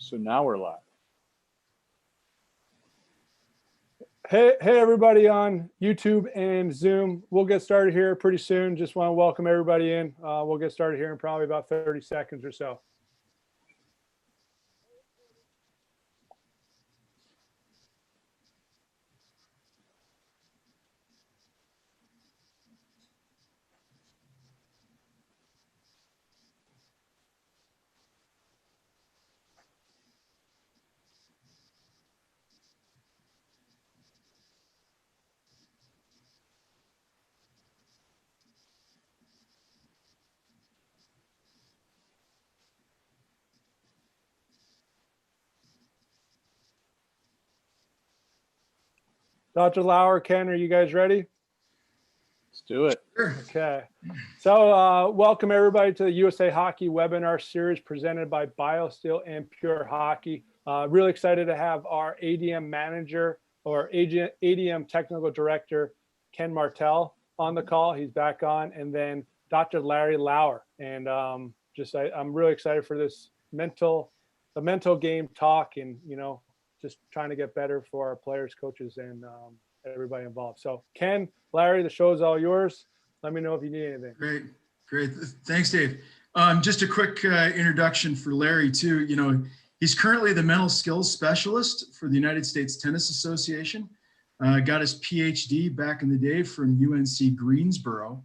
So now we're live. Hey everybody on YouTube and Zoom. We'll get started here pretty soon. Just want to welcome everybody in. We'll get started here in probably about 30 seconds or so. Dr. Lauer, Ken, are you guys ready? Let's do it. Sure. Okay. So welcome everybody to the USA Hockey webinar series presented by BioSteel and Pure Hockey. Really excited to have our ADM manager or ADM technical director, Ken Martell, on the call. He's back on. And then Dr. Larry Lauer. And I'm really excited for this mental game talk and, just trying to get better for our players, coaches, and everybody involved. So Ken, Larry, the show is all yours. Let me know if you need anything. Great. Thanks, Dave. Just a quick introduction for Larry too. He's currently the mental skills specialist for the United States Tennis Association. Got his PhD back in the day from UNC Greensboro.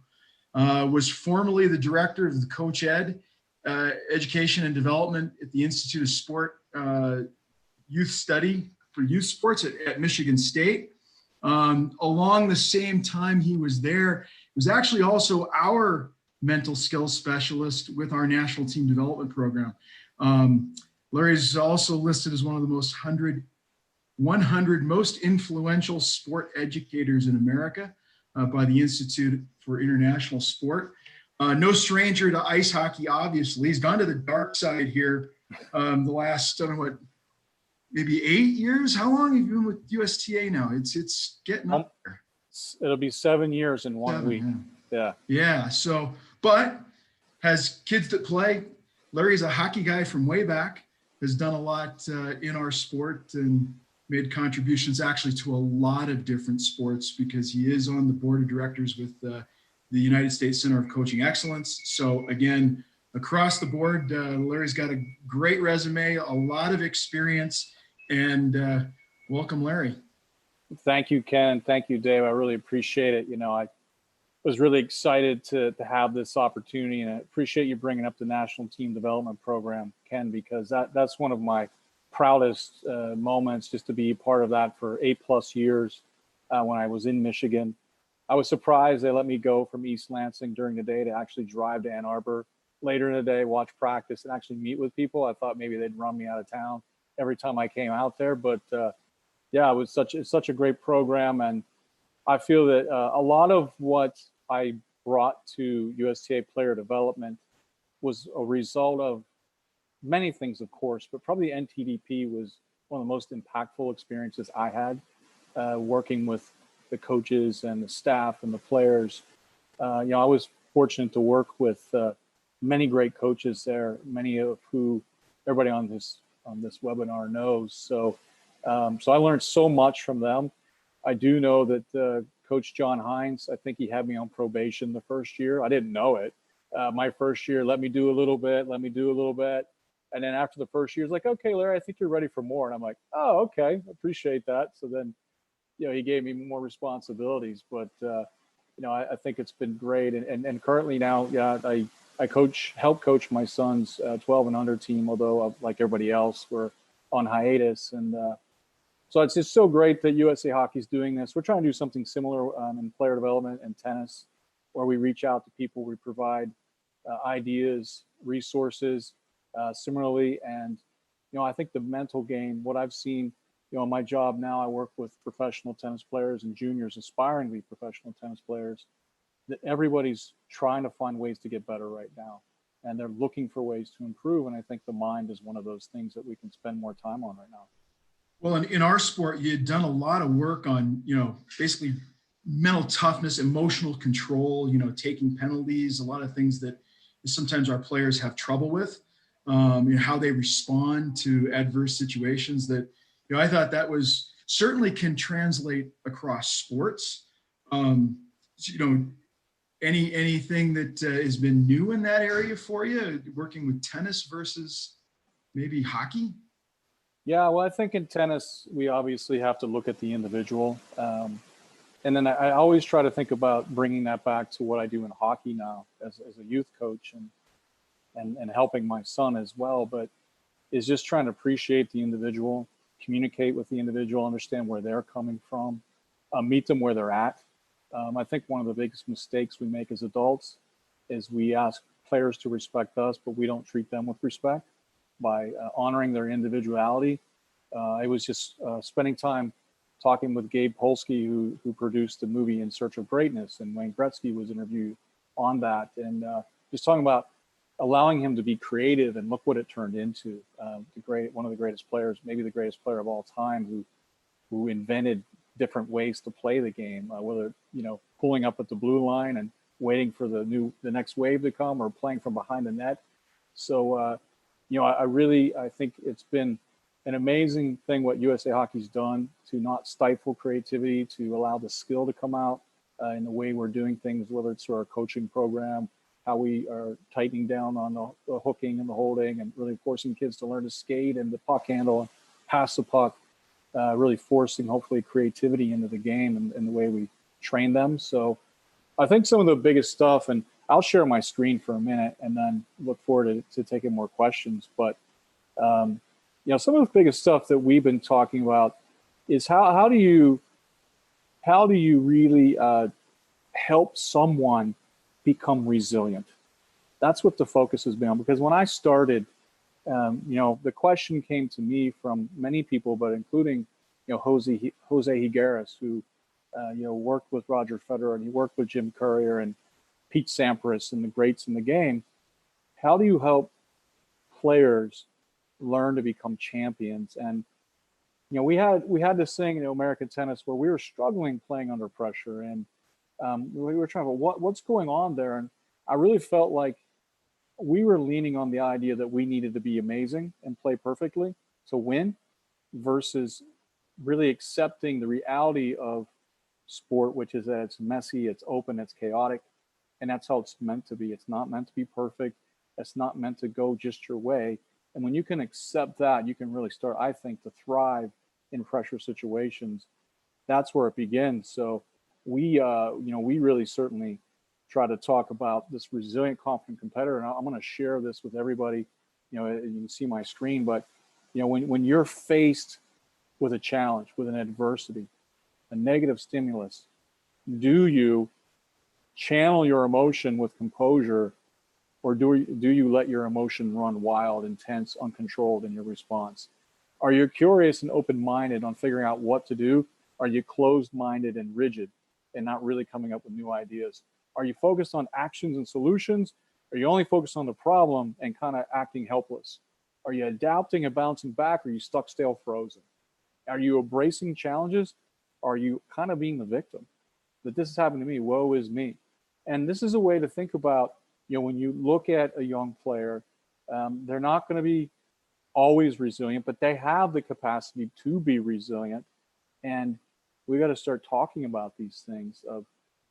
Was formerly the director of the Coach Ed Education and Development at the Institute of Sport Youth Study for Youth Sports at Michigan State. Along the same time he was there, he was actually also our mental skills specialist with our national team development program. Larry's also listed as one of the 100 most influential sport educators in America by the Institute for International Sport. No stranger to ice hockey, obviously. He's gone to the dark side here the last, I don't know what, maybe 8 years. How long have you been with USTA now? It's getting up there. It'll be 7 years in 1 week. Yeah. So, but has kids that play. Larry's a hockey guy from way back, has done a lot in our sport and made contributions actually to a lot of different sports because he is on the board of directors with the United States Center of Coaching Excellence. So again, across the board, Larry's got a great resume, a lot of experience. And welcome, Larry. Thank you, Ken. Thank you, Dave. I really appreciate it. I was really excited to have this opportunity, and I appreciate you bringing up the National Team Development Program, Ken, because that's one of my proudest moments, just to be part of that for 8+ years when I was in Michigan. I was surprised they let me go from East Lansing during the day to actually drive to Ann Arbor later in the day, watch practice, and actually meet with people. I thought maybe they'd run me out of town every time I came out there, but yeah, it's such a great program, and I feel that a lot of what I brought to USTA Player Development was a result of many things, of course, but probably NTDP was one of the most impactful experiences I had working with the coaches and the staff and the players. I was fortunate to work with many great coaches there, many of who everybody on this webinar knows. So I learned so much from them. I do know that Coach John Hines, I think he had me on probation the first year. I didn't know it. My first year, let me do a little bit. And then after the first year, he's like, okay, Larry, I think you're ready for more. And I'm like, oh, okay, appreciate that. So then, he gave me more responsibilities, but I think it's been great. And currently now, I help coach my son's 12 and under team, although like everybody else, we're on hiatus. And so it's just so great that USA Hockey's doing this. We're trying to do something similar in player development and tennis, where we reach out to people, we provide ideas, resources similarly. And, I think the mental game, what I've seen, my job now, I work with professional tennis players and juniors aspiring to be professional tennis players, that everybody's trying to find ways to get better right now. And they're looking for ways to improve. And I think the mind is one of those things that we can spend more time on right now. Well, in our sport, you had done a lot of work on, basically mental toughness, emotional control, taking penalties, a lot of things that sometimes our players have trouble with. how they respond to adverse situations. That, I thought that was certainly can translate across sports. Anything that has been new in that area for you, working with tennis versus maybe hockey? Yeah, well, I think in tennis, we obviously have to look at the individual. And then I always try to think about bringing that back to what I do in hockey now as a youth coach and helping my son as well. But is just trying to appreciate the individual, communicate with the individual, understand where they're coming from, meet them where they're at. I think one of the biggest mistakes we make as adults is we ask players to respect us, but we don't treat them with respect by honoring their individuality. I was just spending time talking with Gabe Polsky, who produced the movie In Search of Greatness, and Wayne Gretzky was interviewed on that, and just talking about allowing him to be creative, and look what it turned into. One of the greatest players, maybe the greatest player of all time, who invented different ways to play the game, whether pulling up at the blue line and waiting for the next wave to come, or playing from behind the net. So I think it's been an amazing thing what USA Hockey's done to not stifle creativity, to allow the skill to come out in the way we're doing things, whether it's through our coaching program, how we are tightening down on the hooking and the holding, and really forcing kids to learn to skate and the puck handle and pass the puck, really forcing hopefully creativity into the game and the way we train them. So I think some of the biggest stuff, and I'll share my screen for a minute and then look forward to taking more questions. But some of the biggest stuff that we've been talking about is how do you really help someone become resilient? That's what the focus has been on. Because when I started, the question came to me from many people, but including Jose Higueras, who worked with Roger Federer, and he worked with Jim Courier and Pete Sampras and the greats in the game. How do you help players learn to become champions? And we had this thing in American tennis where we were struggling playing under pressure, and we were trying to what's going on there. And I really felt like we were leaning on the idea that we needed to be amazing and play perfectly to win, versus really accepting the reality of sport, which is that it's messy, it's open, it's chaotic, and that's how it's meant to be. It's not meant to be perfect. It's not meant to go just your way. And when you can accept that, you can really start, I think, to thrive in pressure situations. That's where it begins. So we really certainly try to talk about this resilient, confident competitor. And I'm going to share this with everybody. You can see my screen, but when you're faced with a challenge, with an adversity, a negative stimulus, do you channel your emotion with composure, or do you let your emotion run wild, intense, uncontrolled in your response? Are you curious and open-minded on figuring out what to do? Are you closed-minded and rigid and not really coming up with new ideas? Are you focused on actions and solutions? Are you only focused on the problem and kind of acting helpless? Are you adapting and bouncing back? Or are you stuck, stale, frozen? Are you embracing challenges? Are you kind of being the victim? That this has happened to me, woe is me. And this is a way to think about, when you look at a young player, they're not going to be always resilient, but they have the capacity to be resilient. And we got to start talking about these things of,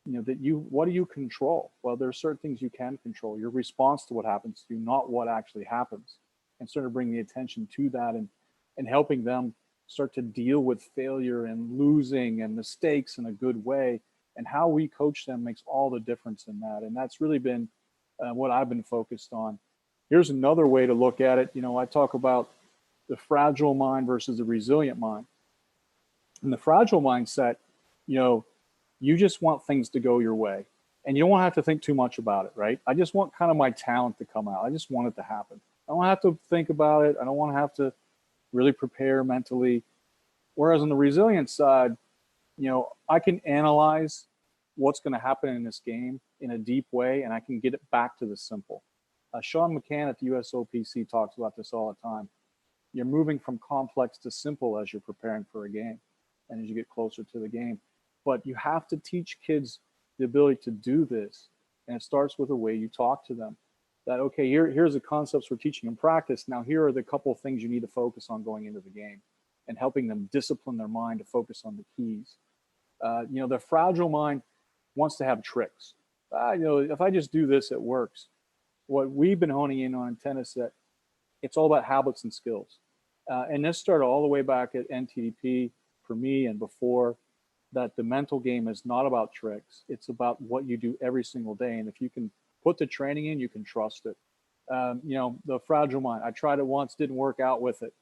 what do you control? Well, there are certain things you can control. Your response to what happens to you, not what actually happens. And sort of bring the attention to that, and helping them start to deal with failure and losing and mistakes in a good way. And how we coach them makes all the difference in that. And that's really been what I've been focused on. Here's another way to look at it. I talk about the fragile mind versus the resilient mind. In the fragile mindset, you just want things to go your way, and you don't have to think too much about it, right? I just want kind of my talent to come out. I just want it to happen. I don't have to think about it. I don't want to have to really prepare mentally. Whereas on the resilient side, I can analyze what's going to happen in this game in a deep way, and I can get it back to the simple. Sean McCann at the USOPC talks about this all the time. You're moving from complex to simple as you're preparing for a game and as you get closer to the game. But you have to teach kids the ability to do this, and it starts with the way you talk to them. that, okay, here's the concepts we're teaching in practice. Now, here are the couple of things you need to focus on going into the game, and helping them discipline their mind to focus on the keys. The fragile mind wants to have tricks. If I just do this, it works. What we've been honing in on in tennis, that it's all about habits and skills. And this started all the way back at NTDP for me and before, that the mental game is not about tricks. It's about what you do every single day. And if you can put the training in, you can trust it. The fragile mind, I tried it once, didn't work out with it.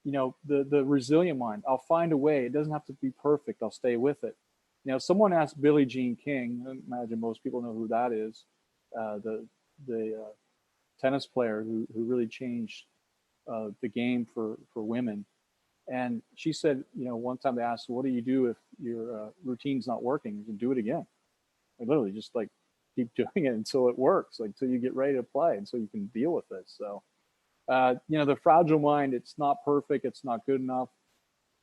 The resilient mind, I'll find a way. It doesn't have to be perfect. I'll stay with it. Someone asked Billie Jean King, I imagine most people know who that is, the tennis player who really changed the game for women. And she said, one time they asked, what do you do if your routine's not working? You can do it again. Literally just like keep doing it until it works, like until you get ready to play and so you can deal with it. So, the fragile mind, it's not perfect. It's not good enough.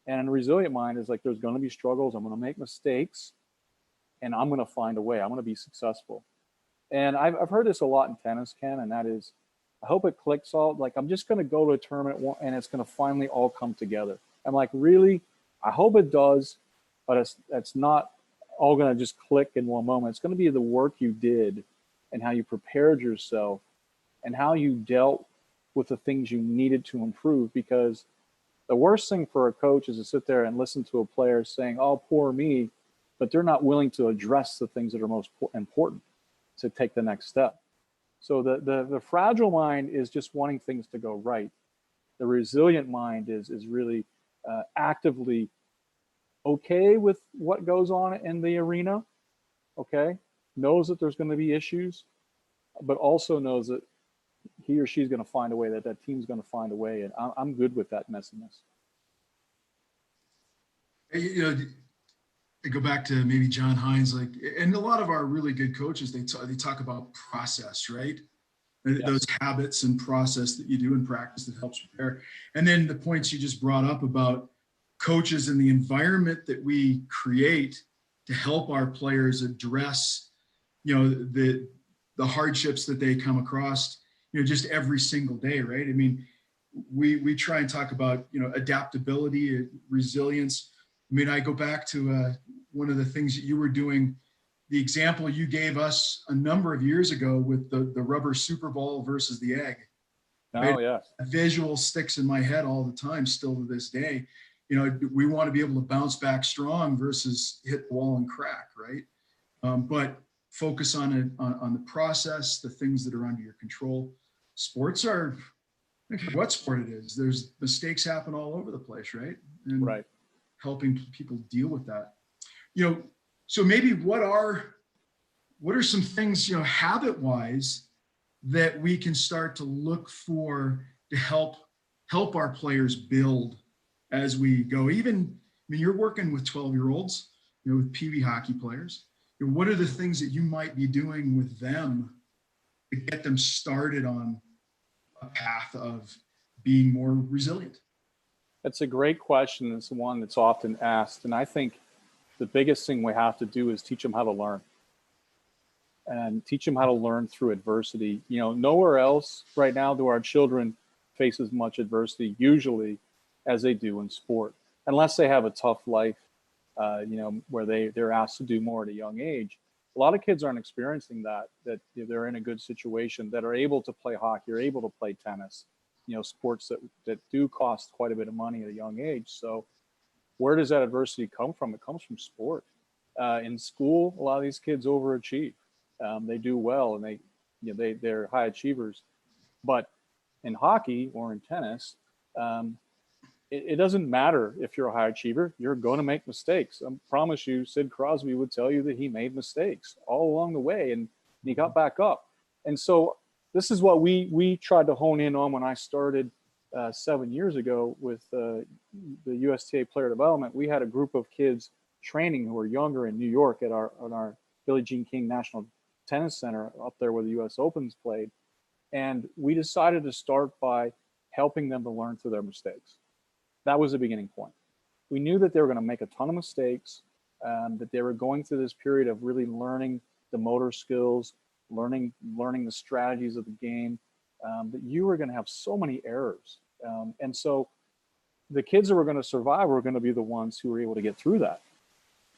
And a resilient mind is like, there's going to be struggles. I'm going to make mistakes and I'm going to find a way. I'm going to be successful. And I've heard this a lot in tennis, Ken, and that is, I hope it clicks all. Like, I'm just going to go to a tournament and it's going to finally all come together. I'm like, really? I hope it does, but it's not all going to just click in one moment. It's going to be the work you did and how you prepared yourself and how you dealt with the things you needed to improve. Because the worst thing for a coach is to sit there and listen to a player saying, oh, poor me, but they're not willing to address the things that are most important to take the next step. So the fragile mind is just wanting things to go right. The resilient mind is really actively okay with what goes on in the arena, okay? Knows that there's going to be issues, but also knows that he or she's going to find a way, that team's going to find a way, and I'm good with that messiness. I go back to maybe John Hines, and a lot of our really good coaches, they talk about process, right? Yes. Those habits and process that you do in practice that helps prepare. And then the points you just brought up about coaches and the environment that we create to help our players address, the hardships that they come across, just every single day, right? I mean, we try and talk about, adaptability, resilience. I mean, I go back to one of the things that you were doing, the example you gave us a number of years ago with the rubber Super Bowl versus the egg. Right? Oh, yes. Visual sticks in my head all the time, still to this day. We want to be able to bounce back strong versus hit the wall and crack, right? But focus on it, on the process, the things that are under your control. Sports are, what sport it is, there's mistakes happen all over the place, right? And right. Helping people deal with that. So maybe what are some things, habit-wise, that we can start to look for to help our players build as we go? You're working with 12-year-olds, with Pee Wee hockey players. What are the things that you might be doing with them to get them started on a path of being more resilient? That's a great question. It's one that's often asked. And I think the biggest thing we have to do is teach them how to learn. And teach them how to learn through adversity. Nowhere else right now do our children face as much adversity, usually, as they do in sport. Unless they have a tough life, where they're asked to do more at a young age. A lot of kids aren't experiencing that they're in a good situation, that are able to play hockey, or able to play tennis, sports that do cost quite a bit of money at a young age. So where does that adversity come from? It comes from sport. In school, a lot of these kids overachieve. They do well, and they're high achievers. But in hockey or in tennis, it doesn't matter if you're a high achiever. You're going to make mistakes. I promise you, Sid Crosby would tell you that he made mistakes all along the way, and he got back up. And so this is what we tried to hone in on when I started 7 years ago with the USTA Player Development. We had a group of kids training who were younger in New York at our Billie Jean King National Tennis Center up there where the US Open's played. And we decided to start by helping them to learn through their mistakes. That was the beginning point. We knew that they were going to make a ton of mistakes, that they were going through this period of really learning the motor skills, learning the strategies of the game, that you were going to have so many errors. And so the kids that were going to survive were going to be the ones who were able to get through that.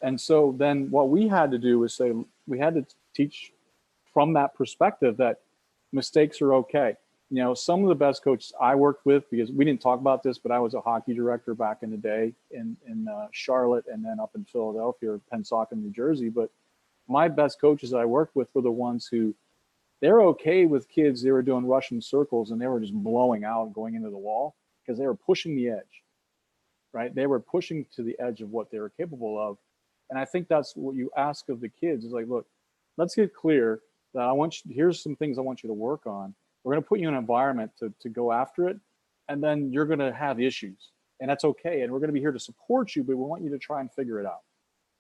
And so then what we had to do was say, we had to teach from that perspective that mistakes are okay. You know, some of the best coaches I worked with, because we didn't talk about this, but I was a hockey director back in the day in Charlotte and then up in Philadelphia or Pensacola, New Jersey. But my best coaches I worked with were the ones who, they're okay with kids. They were doing Russian circles and they were just blowing out and going into the wall because they were pushing the edge, right? They were pushing to the edge of what they were capable of. And I think that's what you ask of the kids is like, look, let's get clear that I want you, here's some things I want you to work on. We're going to put you in an environment to go after it. And then you're going to have issues and that's okay. And we're going to be here to support you, but we want you to try and figure it out.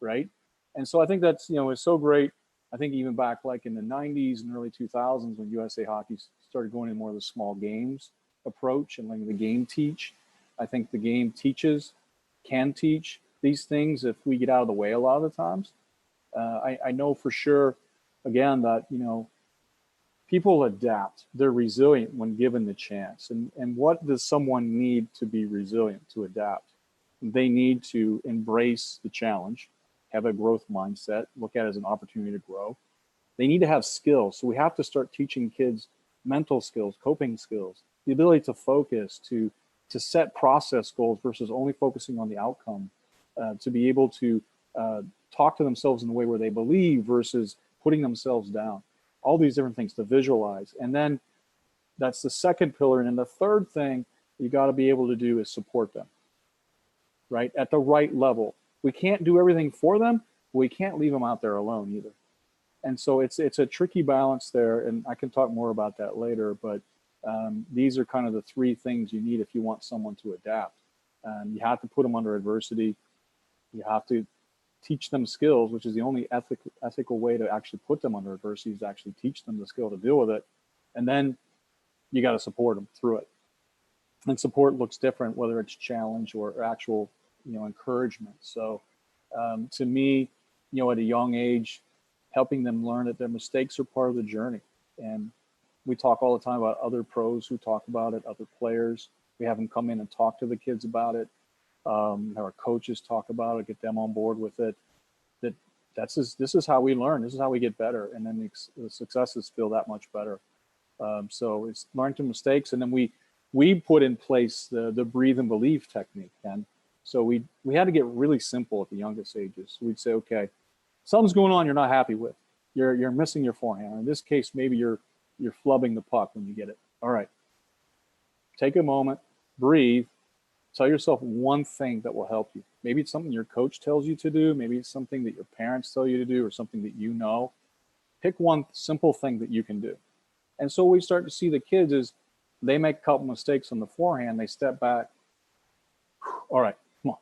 Right. And so I think that's, you know, it's so great. I think even back like in the 90s and early 2000s when USA Hockey started going in more of the small games approach and letting the game teach, I think the game can teach these things if we get out of the way a lot of the times. I know for sure, again, that, you know, people adapt. They're resilient when given the chance. And what does someone need to be resilient, to adapt? They need to embrace the challenge, have a growth mindset, look at it as an opportunity to grow. They need to have skills. So we have to start teaching kids mental skills, coping skills, the ability to focus, to set process goals versus only focusing on the outcome, to be able to talk to themselves in a way where they believe versus putting themselves down. All these different things to visualize. And then that's the second pillar. And then the third thing you got to be able to do is support them, right? At the right level. We can't do everything for them. We can't leave them out there alone either. And so it's a tricky balance there. And I can talk more about that later, but these are kind of the three things you need if you want someone to adapt. You have to put them under adversity. You have to teach them skills, which is the only ethical way to actually put them under adversity is to actually teach them the skill to deal with it. And then you got to support them through it. And support looks different, whether it's challenge or actual, you know, encouragement. So to me, you know, at a young age, helping them learn that their mistakes are part of the journey. And we talk all the time about other pros who talk about it, other players. We have them come in and talk to the kids about it. Our coaches talk about it, get them on board with it. This is how we learn. This is how we get better. And then the successes feel that much better. So it's learn from mistakes. And then we put in place the breathe and believe technique. And so we had to get really simple at the youngest ages. We'd say, okay, something's going on you're not happy with. You're missing your forehand. Or in this case, maybe you're flubbing the puck when you get it. All right. Take a moment, breathe, tell yourself one thing that will help you. Maybe it's something your coach tells you to do. Maybe it's something that your parents tell you to do or something that you know. Pick one simple thing that you can do. And so we start to see the kids is they make a couple mistakes on the forehand. They step back. All right, come on,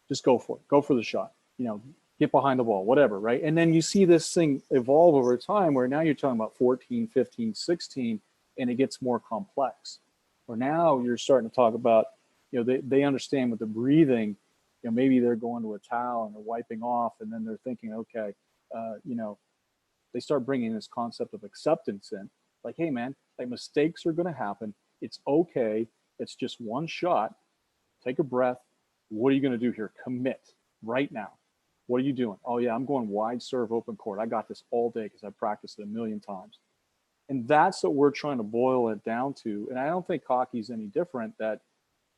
just go for it. Go for the shot. You know, get behind the ball, whatever, right? And then you see this thing evolve over time where now you're talking about 14, 15, 16, and it gets more complex. Where now you're starting to talk about, you know, they understand with the breathing, you know, maybe they're going to a towel and they're wiping off and then they're thinking, okay, you know, they start bringing this concept of acceptance in. Like, hey, man, like mistakes are going to happen. It's okay. It's just one shot. Take a breath. What are you going to do here? Commit right now. What are you doing? Oh, yeah, I'm going wide serve open court. I got this all day because I practiced it a million times. And that's what we're trying to boil it down to. And I don't think hockey's any different that,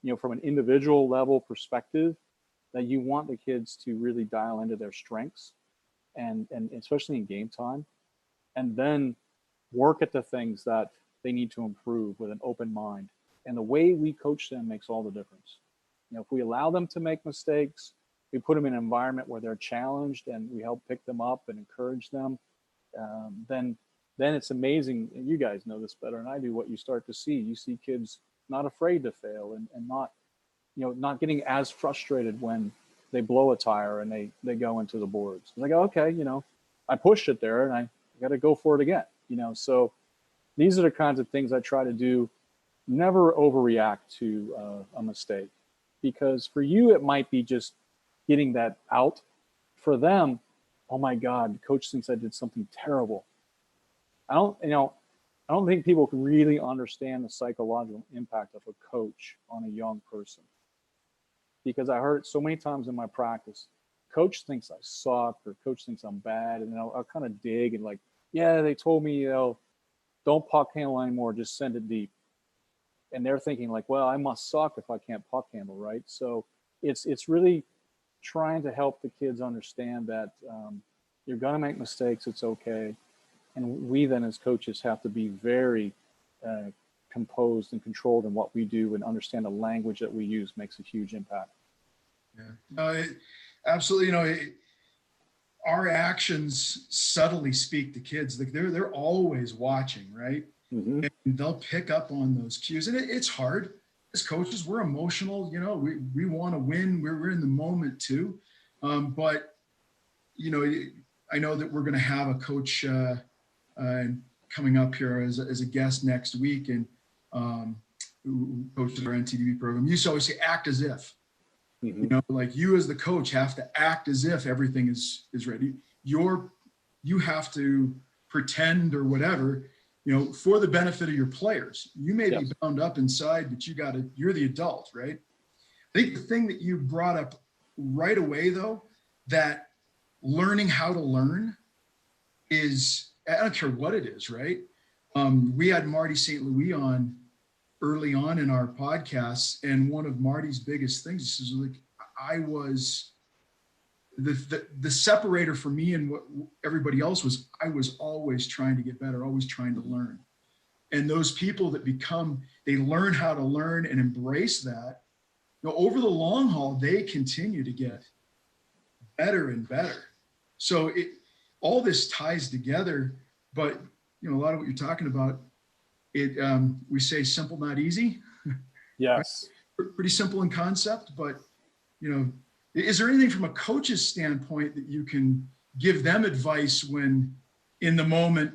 you know, from an individual level perspective, that you want the kids to really dial into their strengths and especially in game time, and then work at the things that they need to improve with an open mind. And the way we coach them makes all the difference. You know, if we allow them to make mistakes, we put them in an environment where they're challenged and we help pick them up and encourage them, then it's amazing. And you guys know this better than I do, what you start to see. You see kids not afraid to fail and not, you know, not getting as frustrated when they blow a tire and they go into the boards. They go, okay, you know, I pushed it there and I got to go for it again, you know. So these are the kinds of things I try to do. Never overreact to a mistake, because for you, it might be just getting that out. For them, oh my God, the coach thinks I did something terrible. I don't, you know, I don't think people can really understand the psychological impact of a coach on a young person, because I heard it so many times in my practice. Coach thinks I suck, or coach thinks I'm bad, and I'll kind of dig and like, yeah, they told me, don't puck handle anymore, just send it deep. And they're thinking like, well, I must suck if I can't puck handle, right? So it's really trying to help the kids understand that you're gonna make mistakes, it's okay. And we then as coaches have to be very uh, composed and controlled in what we do, and understand the language that we use makes a huge impact. Yeah, absolutely. Our actions subtly speak to kids. Like they're always watching, right? Mm-hmm. And they'll pick up on those cues. And it's hard as coaches. We're emotional. We want to win. We're in the moment too. But I know that we're going to have a coach coming up here as a guest next week, and who coaches our NTDB program. You used to always say, act as if. Mm-hmm. Like you as the coach have to act as if everything is ready. You have to pretend or whatever, for the benefit of your players. You may be bound up inside, but you're the adult, right? I think the thing that you brought up right away, though, that learning how to learn is, I don't care what it is, right? We had Marty St. Louis on early on in our podcasts, and one of Marty's biggest things is like, I was the separator for me and what everybody else was, I was always trying to get better, always trying to learn. And those people that they learn how to learn and embrace that, over the long haul, they continue to get better and better. So all this ties together, but a lot of what you're talking about, we say simple, not easy. Yes. Pretty simple in concept, but is there anything from a coach's standpoint that you can give them advice when in the moment?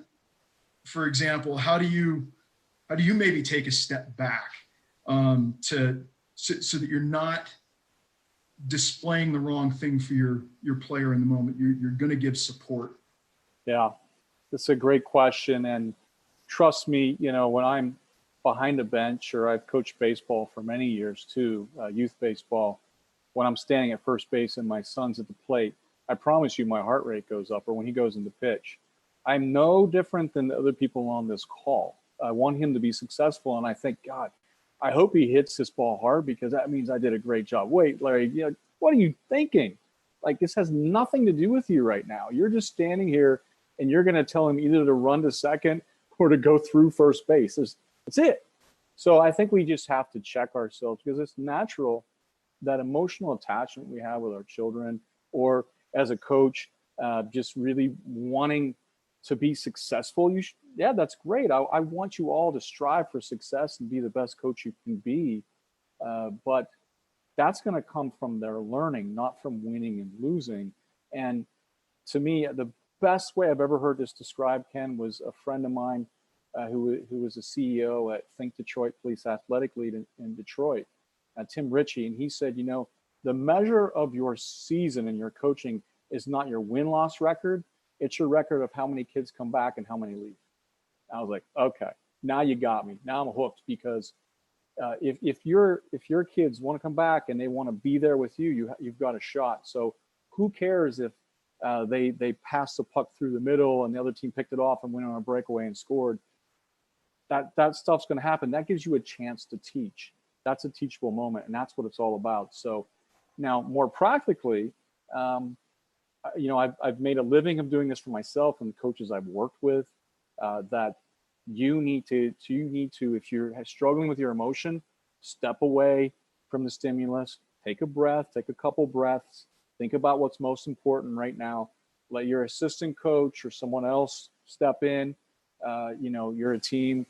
For example, how do you maybe take a step back so that you're not displaying the wrong thing for your player in the moment? You're going to give support. Yeah, that's a great question. And trust me, when I'm behind a bench, or I've coached baseball for many years too, youth baseball, when I'm standing at first base and my son's at the plate, I promise you my heart rate goes up, or when he goes into pitch. I'm no different than the other people on this call. I want him to be successful, and I think, God, I hope he hits this ball hard, because that means I did a great job. Wait, Larry, what are you thinking? Like, this has nothing to do with you right now. You're just standing here, and you're going to tell him either to run to second or to go through first base. That's it. So I think we just have to check ourselves, because it's natural that emotional attachment we have with our children, or as a coach, just really wanting to be successful. That's great. I want you all to strive for success and be the best coach you can be. But that's going to come from their learning, not from winning and losing. And to me, the best way I've ever heard this described, Ken, was a friend of mine who was a CEO at Think Detroit Police Athletic League in Detroit, Tim Ritchie. And he said, the measure of your season and your coaching is not your win-loss record. It's your record of how many kids come back and how many leave. I was like, okay, now you got me. Now I'm hooked, because if your kids want to come back and they want to be there with you, you've got a shot. So who cares if they passed the puck through the middle and the other team picked it off and went on a breakaway and scored? That stuff's going to happen. That gives you a chance to teach. That's a teachable moment, and that's what it's all about. So now, more practically, I've made a living of doing this for myself and the coaches I've worked with. That you need to, if you're struggling with your emotion, step away from the stimulus, take a breath, take a couple breaths, think about what's most important right now. Let your assistant coach or someone else step in. You're a team.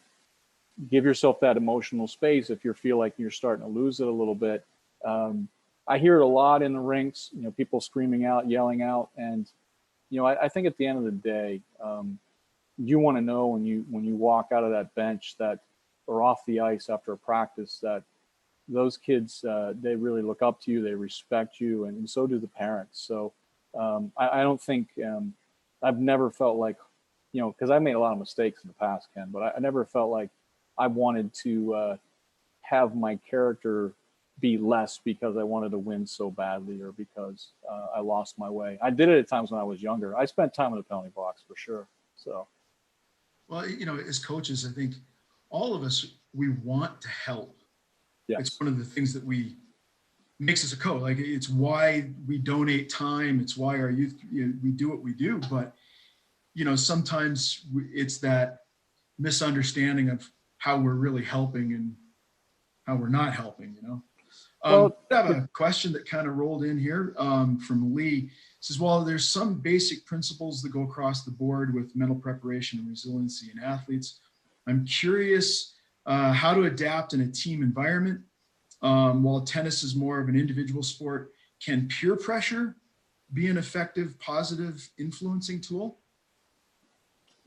Give yourself that emotional space if you feel like you're starting to lose it a little bit. I hear it a lot in the rinks, people screaming out, yelling out. And, I think at the end of the day, you want to know when you walk out of that bench or off the ice after a practice, that those kids, they really look up to you, they respect you, and so do the parents. So I don't think, I've never felt like you know, because I made a lot of mistakes in the past, Ken, but I never felt like I wanted to have my character be less because I wanted to win so badly or because I lost my way. I did it at times when I was younger. I spent time in the penalty box for sure. So, well, you know, as coaches, I think all of us, we want to help. yes. It's one of the things that makes us a coach. Like, it's why we donate time. It's why our youth, we do what we do. But, you know, sometimes it's that misunderstanding of how we're really helping and how we're not helping, you know. Well, I have a question that kind of rolled in here from Lee. It says, well, there's some basic principles that go across the board with mental preparation and resiliency in athletes. I'm curious how to adapt in a team environment. While tennis is more of an individual sport, can peer pressure be an effective, positive influencing tool?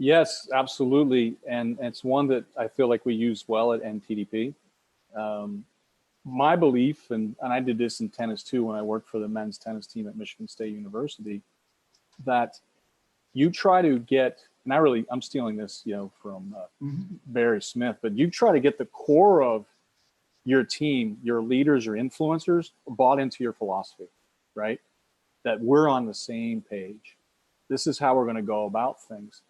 yes, absolutely. And it's one that I feel like we use well at NTDP. My belief, and I did this in tennis too when I worked for the men's tennis team at Michigan State University, that you try to get, and I'm stealing this, you know, from Barry Smith, but you try to get the core of your team, your leaders, your influencers bought into your philosophy, right? That we're on the same page. This is how we're going to go about things.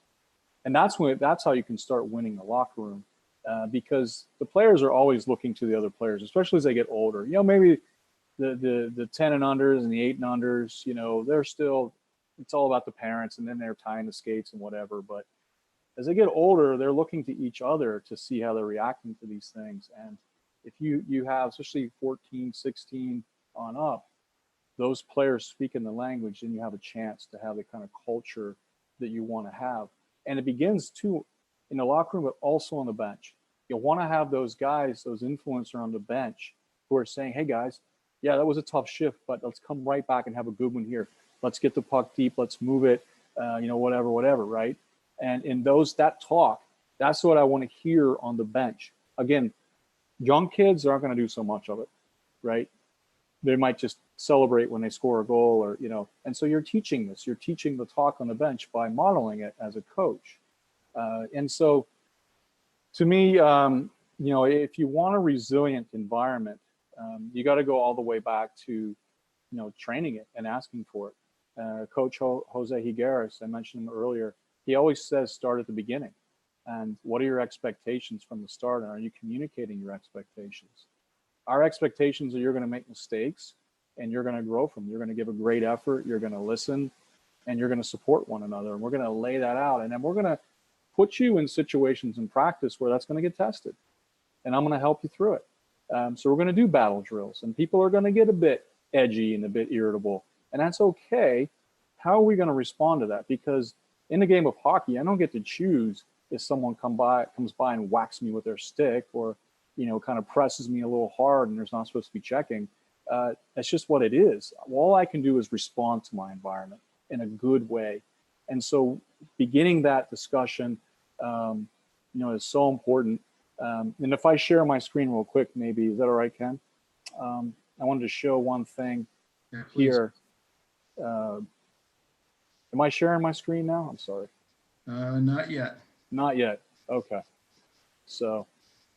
And that's how you can start winning the locker room. Because the players are always looking to the other players, especially as they get older. You know, maybe the 10 and unders and the 8 and unders, you know, it's all about the parents, and then they're tying the skates and whatever. But as they get older, they're looking to each other to see how they're reacting to these things. And if you have, especially 14, 16 on up, those players speaking the language, then you have a chance to have the kind of culture that you want to have. And it begins too in the locker room, but also on the bench. You'll want to have those guys, those influencers on the bench who are saying, hey guys, yeah, that was a tough shift, but let's come right back and have a good one here. Let's get the puck deep. Let's move it, you know, whatever, right? And in that talk, that's what I want to hear on the bench. Again, young kids aren't going to do so much of it, right? They might just celebrate when they score a goal, or, you know, and so you're teaching the talk on the bench by modeling it as a coach. And so to me, you know, if you want a resilient environment, you got to go all the way back to, you know, training it and asking for it. Coach Jose Higueras, I mentioned him earlier, he always says start at the beginning. And what are your expectations from the start? And are you communicating your expectations? Our expectations are you're going to make mistakes and you're going to grow from them. You're going to give a great effort. You're going to listen and you're going to support one another. And we're going to lay that out. And then we're going to put you in situations in practice where that's going to get tested. And I'm going to help you through it. So we're going to do battle drills, and people are going to get a bit edgy and a bit irritable. And that's okay. How are we going to respond to that? Because in the game of hockey, I don't get to choose if someone comes by and whacks me with their stick, or, you know, kind of presses me a little hard and there's not supposed to be checking. That's just what it is. All I can do is respond to my environment in a good way. And so beginning that discussion, you know, is so important. And if I share my screen real quick, maybe, is that all right, Ken? I wanted to show one thing here. Am I sharing my screen now? I'm sorry. Not yet. Not yet. Okay. So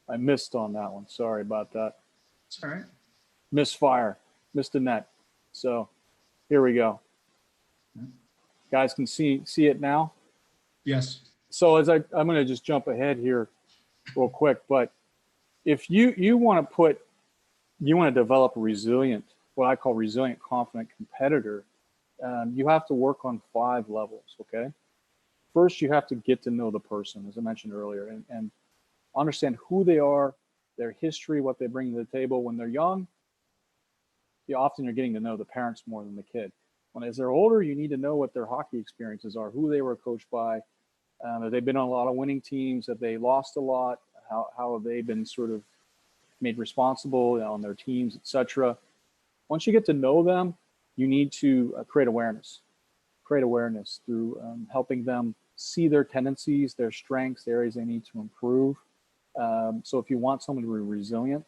I missed on that one. Sorry about that. It's all right. Misfire. Missed a net. So here we go. Yeah. Guys can see it now? Yes. So I'm going to just jump ahead here real quick. But if you want to develop a resilient, what I call resilient, confident competitor, you have to work on 5 levels, okay? First, you have to get to know the person, as I mentioned earlier, and understand who they are, their history, what they bring to the table. When they're young, often you're getting to know the parents more than the kid. As they're older, you need to know what their hockey experiences are, who they were coached by, have they been on a lot of winning teams, have they lost a lot, how have they been sort of made responsible on their teams, etc. Once you get to know them, you need to create awareness through helping them see their tendencies, their strengths, the areas they need to improve. So if you want someone to be resilient,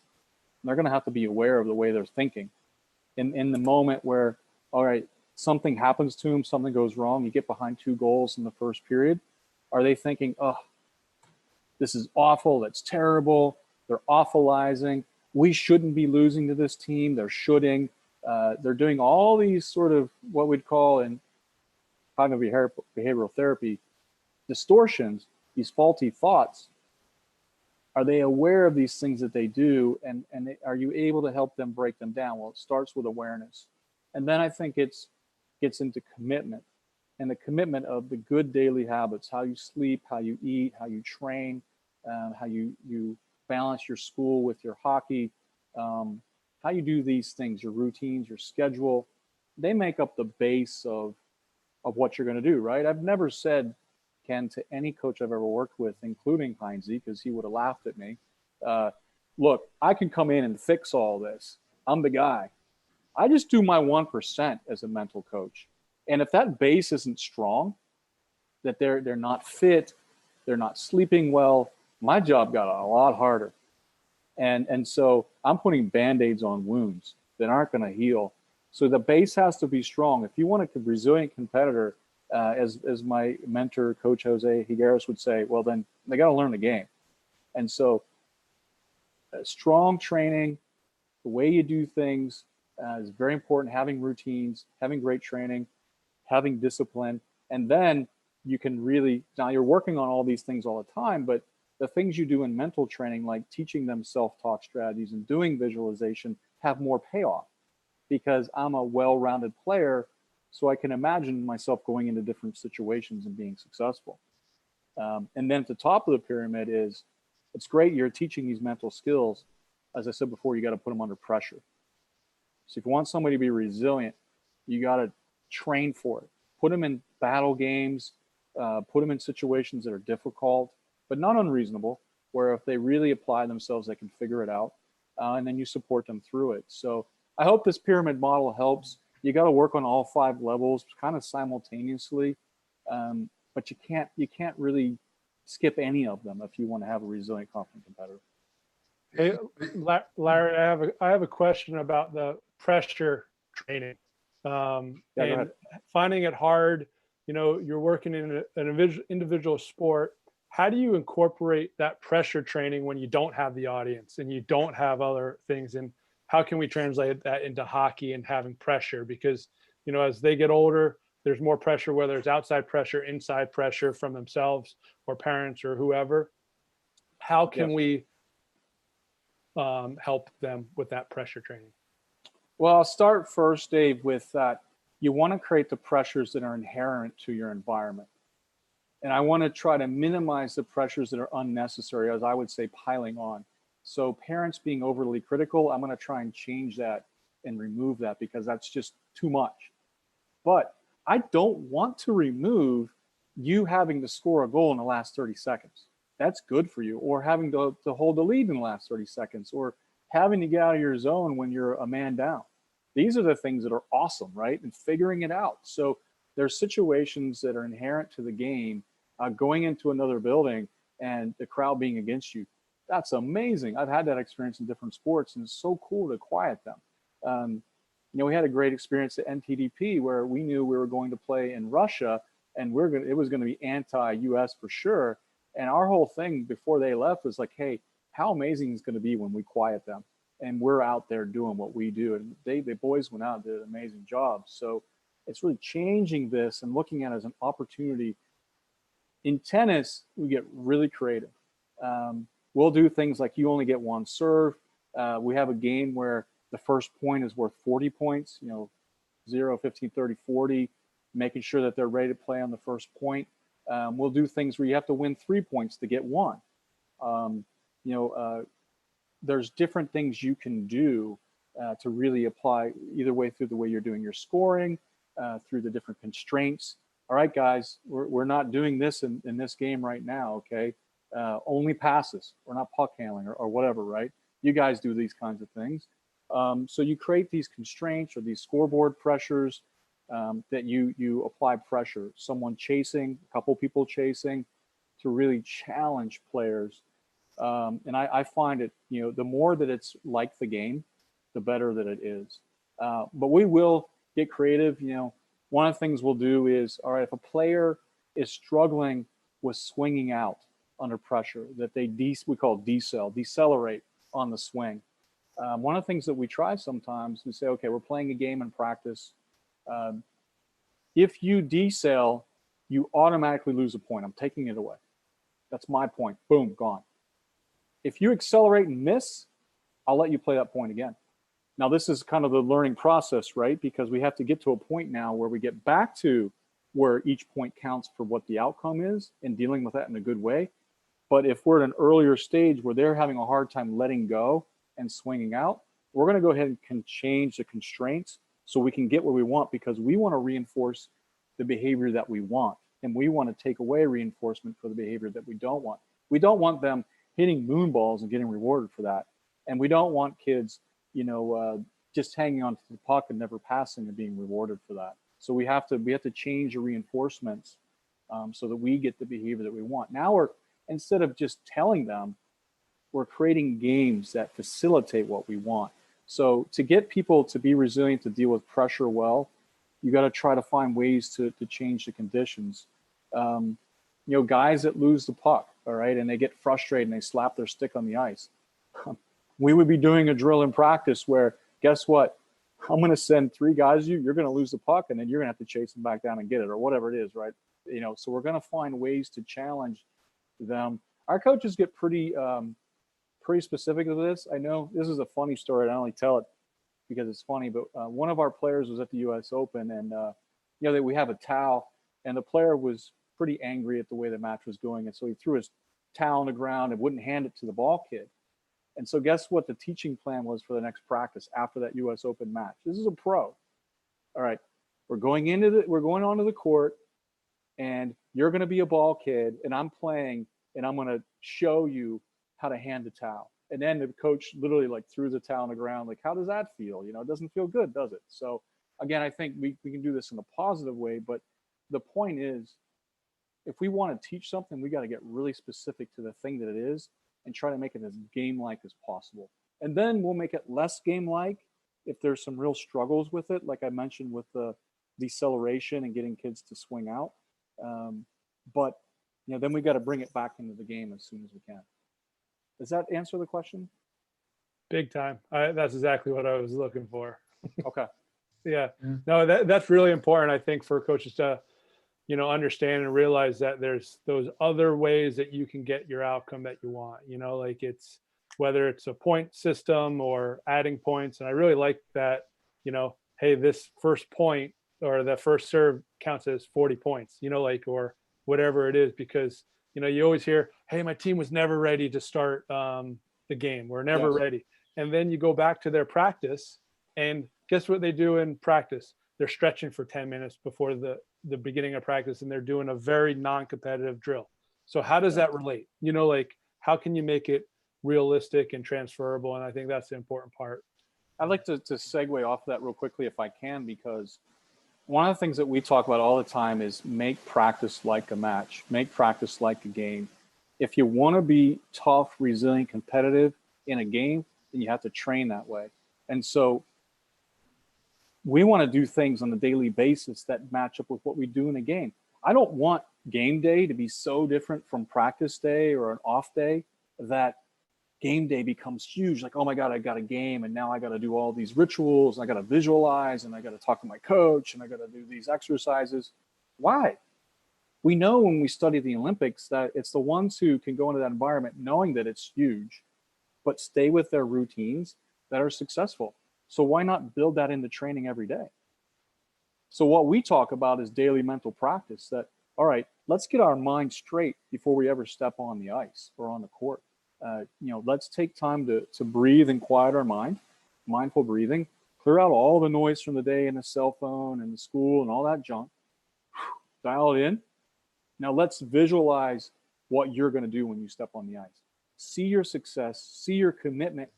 they're going to have to be aware of the way they're thinking. In the moment where, all right, something happens to them, something goes wrong, you get behind 2 goals in the first period, Are they thinking, oh, this is awful, that's terrible, they're awfulizing, we shouldn't be losing to this team, they're shooting, they're doing all these sort of what we'd call in cognitive behavioral therapy distortions, these faulty thoughts. Are they aware of these things that they do, and are you able to help them break them down? Well, it starts with awareness, and then I think it gets into commitment, and the commitment of the good daily habits: how you sleep, how you eat, how you train, how you balance your school with your hockey, how you do these things, your routines, your schedule. They make up the base of what you're going to do, right? I've never said, Ken, to any coach I've ever worked with, including Heinze, because he would have laughed at me. Look, I can come in and fix all this. I'm the guy. I just do my 1% as a mental coach. And if that base isn't strong, that they're not fit, they're not sleeping well, my job got a lot harder. And so I'm putting Band-Aids on wounds that aren't going to heal. So the base has to be strong. If you want a resilient competitor, as my mentor, Coach Jose Higueras would say, well, then they got to learn the game. And so strong training, the way you do things is very important. Having routines, having great training, having discipline. And then you can really, now you're working on all these things all the time, but the things you do in mental training, like teaching them self-talk strategies and doing visualization, have more payoff because I'm a well-rounded player. So I can imagine myself going into different situations and being successful. And then at the top of the pyramid is, it's great you're teaching these mental skills. As I said before, you got to put them under pressure. So if you want somebody to be resilient, you got to train for it. Put them in battle games, put them in situations that are difficult, but not unreasonable, where if they really apply themselves, they can figure it out. And then you support them through it. So I hope this pyramid model helps. You got to work on all 5 levels kind of simultaneously, but you can't really skip any of them if you want to have a resilient, confident competitor. Hey, Larry, I have a question about the pressure training, and finding it hard. You know, you're working in an individual sport. How do you incorporate that pressure training when you don't have the audience and you don't have other things? And how can we translate that into hockey and having pressure? Because, you know, as they get older, there's more pressure, whether it's outside pressure, inside pressure from themselves or parents or whoever. How can we help them with that pressure training? Well, I'll start first, Dave, with that. You want to create the pressures that are inherent to your environment. And I want to try to minimize the pressures that are unnecessary, as I would say, piling on. So parents being overly critical, I'm going to try and change that and remove that because that's just too much. But I don't want to remove you having to score a goal in the last 30 seconds. That's good for you. Or having to hold the lead in the last 30 seconds, or having to get out of your zone when you're a man down. These are the things that are awesome, right? And figuring it out. So there's situations that are inherent to the game, going into another building and the crowd being against you. That's amazing. I've had that experience in different sports, and it's so cool to quiet them. You know, we had a great experience at NTDP where we knew we were going to play in Russia, and it was going to be anti-US for sure. And our whole thing before they left was like, hey, how amazing is it going to be when we quiet them? And we're out there doing what we do. And the boys went out and did an amazing job. So it's really changing this and looking at it as an opportunity. In tennis, we get really creative. We'll do things like you only get one serve. We have a game where the first point is worth 40 points, you know, 0, 15, 30, 40, making sure that they're ready to play on the first point. We'll do things where you have to win 3 points to get 1. There's different things you can do to really apply either way, through the way you're doing your scoring, through the different constraints. All right, guys, we're not doing this in this game right now, okay? Only passes. We're not puck handling or whatever, right? You guys do these kinds of things. So you create these constraints or these scoreboard pressures that you apply pressure. Someone chasing, a couple people chasing, to really challenge players. And I find it, you know, the more that it's like the game, the better that it is. But we will get creative. You know, one of the things we'll do is, all right, if a player is struggling was swinging out under pressure, that they we call decelerate on the swing. One of the things that we try sometimes, we say, okay, we're playing a game in practice. If you decel, you automatically lose a point. I'm taking it away. That's my point. Boom, gone. If you accelerate and miss, I'll let you play that point again. Now, this is kind of the learning process, right? Because we have to get to a point now where we get back to where each point counts for what the outcome is and dealing with that in a good way. But if we're at an earlier stage where they're having a hard time letting go and swinging out, we're going to go ahead and change the constraints so we can get what we want, because we want to reinforce the behavior that we want. And we want to take away reinforcement for the behavior that we don't want. We don't want them hitting moon balls and getting rewarded for that. And we don't want kids, just hanging on to the puck and never passing and being rewarded for that. So we have to change the reinforcements so that we get the behavior that we want. Now instead of just telling them, we're creating games that facilitate what we want. So to get people to be resilient, to deal with pressure well, you got to try to find ways to change the conditions. Guys that lose the puck, all right, and they get frustrated and they slap their stick on the ice. We would be doing a drill in practice where, guess what? I'm going to send 3 guys you're going to lose the puck, and then you're going to have to chase them back down and get it, or whatever it is, right? So we're going to find ways to challenge them. Our coaches get pretty specific with this. I know this is a funny story. I only tell it because it's funny, but one of our players was at the US Open, and we have a towel, and the player was pretty angry at the way the match was going, and so he threw his towel on the ground and wouldn't hand it to the ball kid. And so guess what the teaching plan was for the next practice after that US Open match? This is a pro. All right, we're going onto the court, and you're going to be a ball kid, and I'm playing, and I'm going to show you how to hand the towel. And then the coach literally threw the towel on the ground. How does that feel? It doesn't feel good, does it? So again, I think we can do this in a positive way, but the point is, if we want to teach something, we got to get really specific to the thing that it is and try to make it as game-like as possible. And then we'll make it less game-like if there's some real struggles with it, like I mentioned with the deceleration and getting kids to swing out. But then we got to bring it back into the game as soon as we can. Does that answer the question? Big time. That's exactly what I was looking for. Okay. Yeah. No, that's really important, I think, for coaches to, understand and realize that there's those other ways that you can get your outcome that you want, it's whether it's a point system or adding points. And I really like that, hey, this first point or the first serve counts as 40 points, or whatever it is, because, you always hear, hey, my team was never ready to start the game. We're never ready. And then you go back to their practice, and guess what they do in practice? They're stretching for 10 minutes before the beginning of practice, and they're doing a very non-competitive drill. So how does that relate? How can you make it realistic and transferable? And I think that's the important part. I'd like to segue off of that real quickly if I can, because one of the things that we talk about all the time is make practice like a match, make practice like a game. If you want to be tough, resilient, competitive in a game, then you have to train that way. And so we want to do things on a daily basis that match up with what we do in a game. I don't want game day to be so different from practice day or an off day that game day becomes huge. Like, oh my God, I got a game, and now I got to do all these rituals, and I got to visualize, and I got to talk to my coach, and I got to do these exercises. Why? We know when we study the Olympics that it's the ones who can go into that environment knowing that it's huge, but stay with their routines that are successful. So why not build that into training every day? So what we talk about is daily mental practice that, all right, let's get our mind straight before we ever step on the ice or on the court. Let's take time to breathe and quiet our mind, mindful breathing, clear out all the noise from the day and the cell phone and the school and all that junk, dial it in. Now let's visualize what you're going to do when you step on the ice. See your success, see your commitment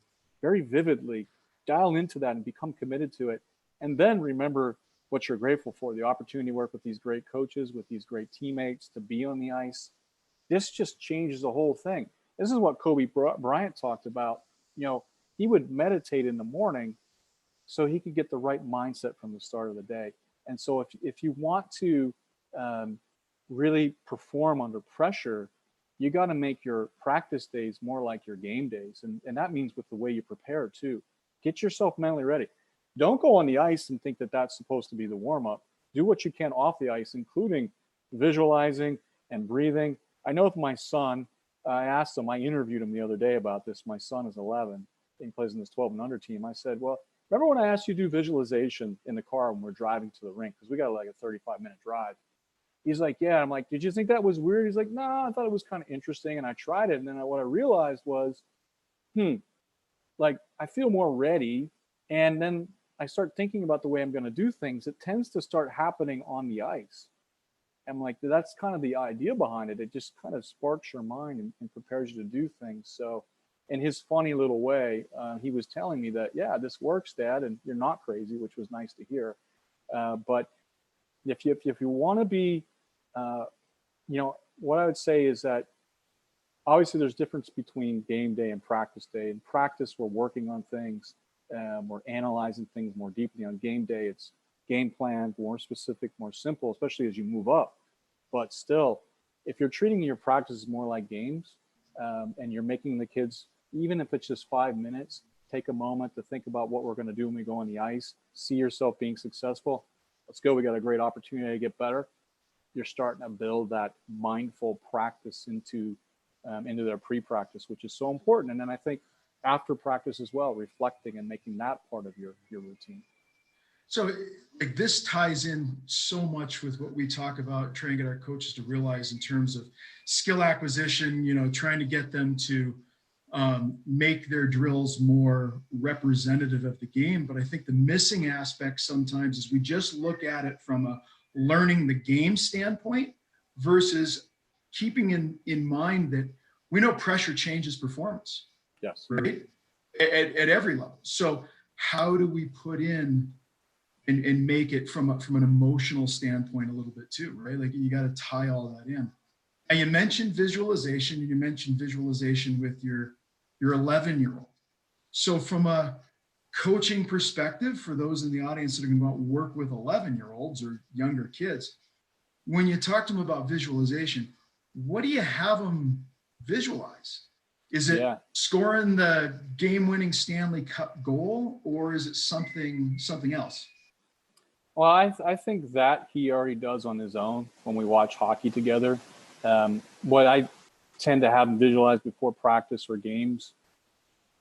very vividly, dial into that and become committed to it. And then remember what you're grateful for, the opportunity to work with these great coaches, with these great teammates, to be on the ice. This just changes the whole thing. This is what Kobe Bryant talked about. He would meditate in the morning so he could get the right mindset from the start of the day. And so if you want to really perform under pressure, you got to make your practice days more like your game days. And that means with the way you prepare too. Get yourself mentally ready. Don't go on the ice and think that that's supposed to be the warm up. Do what you can off the ice, including visualizing and breathing. I know with my son, I asked him, I interviewed him the other day about this. My son is 11 and he plays in this 12 and under team. I said, well, remember when I asked you to do visualization in the car when we're driving to the rink? Because we got like a 35-minute drive. He's like, yeah. I'm like, did you think that was weird? He's like, no, I thought it was kind of interesting. And I tried it. And then what I realized was, like I feel more ready. And then I start thinking about the way I'm going to do things. It tends to start happening on the ice. I'm like, that's kind of the idea behind it. It just kind of sparks your mind and prepares you to do things. So in his funny little way, he was telling me that, yeah, this works, Dad, and you're not crazy, which was nice to hear. But if you want to be, what I would say is that obviously there's difference between game day and practice day. In practice, we're working on things, we're analyzing things more deeply. On game day, it's game plan, more specific, more simple, especially as you move up. But still, if you're treating your practices more like games, and you're making the kids, even if it's just 5 minutes, take a moment to think about what we're going to do when we go on the ice, see yourself being successful. Let's go. We got a great opportunity to get better. You're starting to build that mindful practice into their pre-practice, which is so important. And then I think after practice as well, reflecting and making that part of your routine. So like this ties in so much with what we talk about, trying to get our coaches to realize in terms of skill acquisition, trying to get them to make their drills more representative of the game. But I think the missing aspect sometimes is we just look at it from a learning the game standpoint versus keeping in mind that we know pressure changes performance. Yes. Right? At every level. So how do we put in and make it from an emotional standpoint a little bit too, right? Like you got to tie all that in. And you mentioned visualization, and you mentioned visualization with your 11-year-old. So from a coaching perspective, for those in the audience that are going to work with 11-year-olds or younger kids, when you talk to them about visualization, what do you have them visualize? Is it scoring the game-winning Stanley Cup goal, or is it something else? Well, I think that he already does on his own when we watch hockey together. What I tend to have him visualize before practice or games,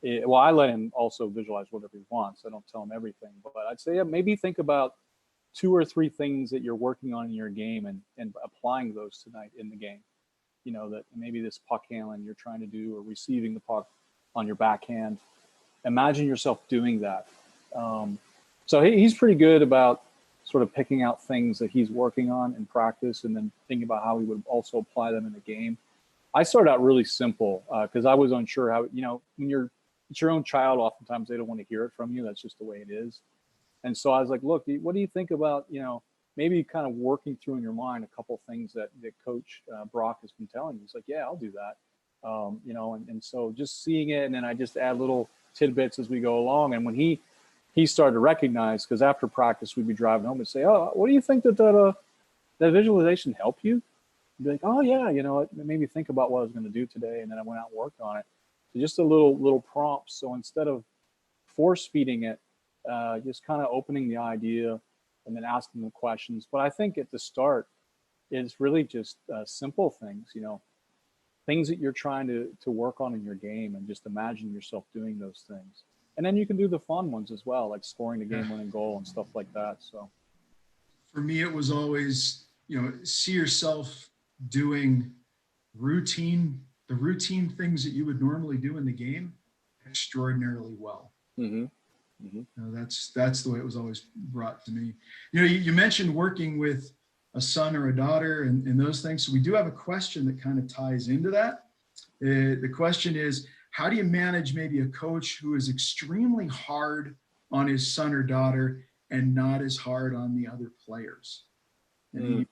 I let him also visualize whatever he wants. I don't tell him everything, but I'd say maybe think about 2 or 3 things that you're working on in your game and applying those tonight in the game. That maybe this puck handling you're trying to do or receiving the puck on your backhand. Imagine yourself doing that. So he's pretty good about sort of picking out things that he's working on in practice and then thinking about how he would also apply them in the game. I started out really simple because I was unsure how, when it's your own child, oftentimes they don't want to hear it from you. That's just the way it is. And so I was like, look, what do you think about, maybe kind of working through in your mind a couple things that Coach Brock has been telling you. He's like, yeah, I'll do that. And so just seeing it, and then I just add little tidbits as we go along. And when he started to recognize, because after practice we'd be driving home and say, oh, what do you think that visualization helped you? I'd be like, oh yeah, it made me think about what I was going to do today, and then I went out and worked on it. So just a little prompts. So instead of force feeding it, just kind of opening the idea and then asking them questions. But I think at the start, it's really just simple things, things that you're trying to work on in your game, and just imagine yourself doing those things. And then you can do the fun ones as well, like scoring the game-winning goal and stuff like that. So for me, it was always, see yourself doing the routine things that you would normally do in the game extraordinarily well. Mm-hmm. Mm-hmm. That's the way it was always brought to me. You mentioned working with a son or a daughter and those things. So we do have a question that kind of ties into that. The question is, how do you manage maybe a coach who is extremely hard on his son or daughter and not as hard on the other players? Any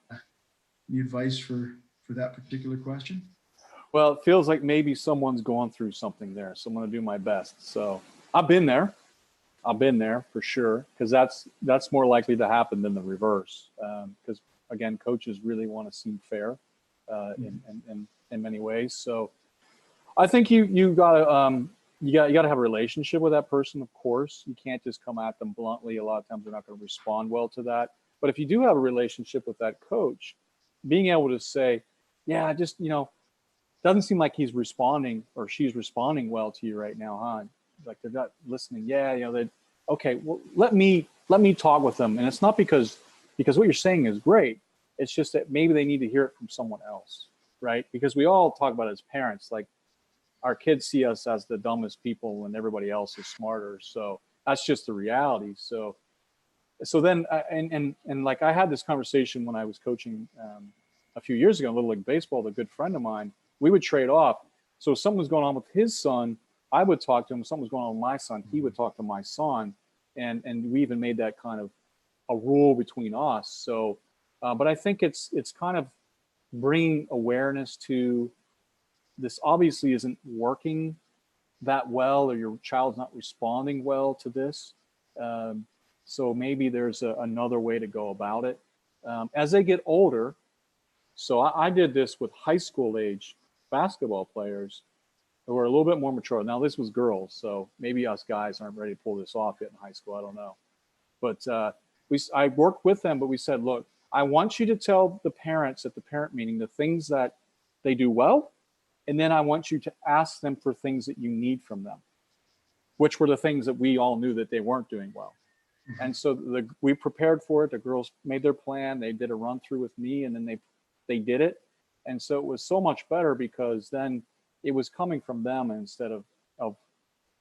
advice for that particular question? Well, it feels like maybe someone's going through something there, so I'm going to do my best. So I've been there for sure, because that's more likely to happen than the reverse. Because again, coaches really want to seem fair in many ways. So I think you gotta have a relationship with that person. Of course, you can't just come at them bluntly. A lot of times they're not going to respond well to that. But if you do have a relationship with that coach, being able to say, yeah, just, doesn't seem like he's responding or she's responding well to you right now, huh? Like they're not listening. Yeah, okay, well, let me talk with them. And it's not because what you're saying is great. It's just that maybe they need to hear it from someone else, right? Because we all talk about it as parents, like our kids see us as the dumbest people when everybody else is smarter. So that's just the reality. So then, and like I had this conversation when I was coaching a few years ago in Little League Baseball with a good friend of mine. We would trade off. So if something was going on with his son, I would talk to him. If something was going on with my son, he would talk to my son. And we even made that kind of a rule between us. So, but I think it's kind of bringing awareness to this obviously isn't working that well, or your child's not responding well to this. So maybe there's another way to go about it. As they get older, so I did this with high school age basketball players who are a little bit more mature. Now this was girls, so maybe us guys aren't ready to pull this off yet in high school. I don't know. But I worked with them, but we said, look, I want you to tell the parents at the parent meeting the things that they do well. And then I want you to ask them for things that you need from them, which were the things that we all knew that they weren't doing well. And so we prepared for it. The girls made their plan. They did a run through with me, and then they did it. And so it was so much better because then it was coming from them instead of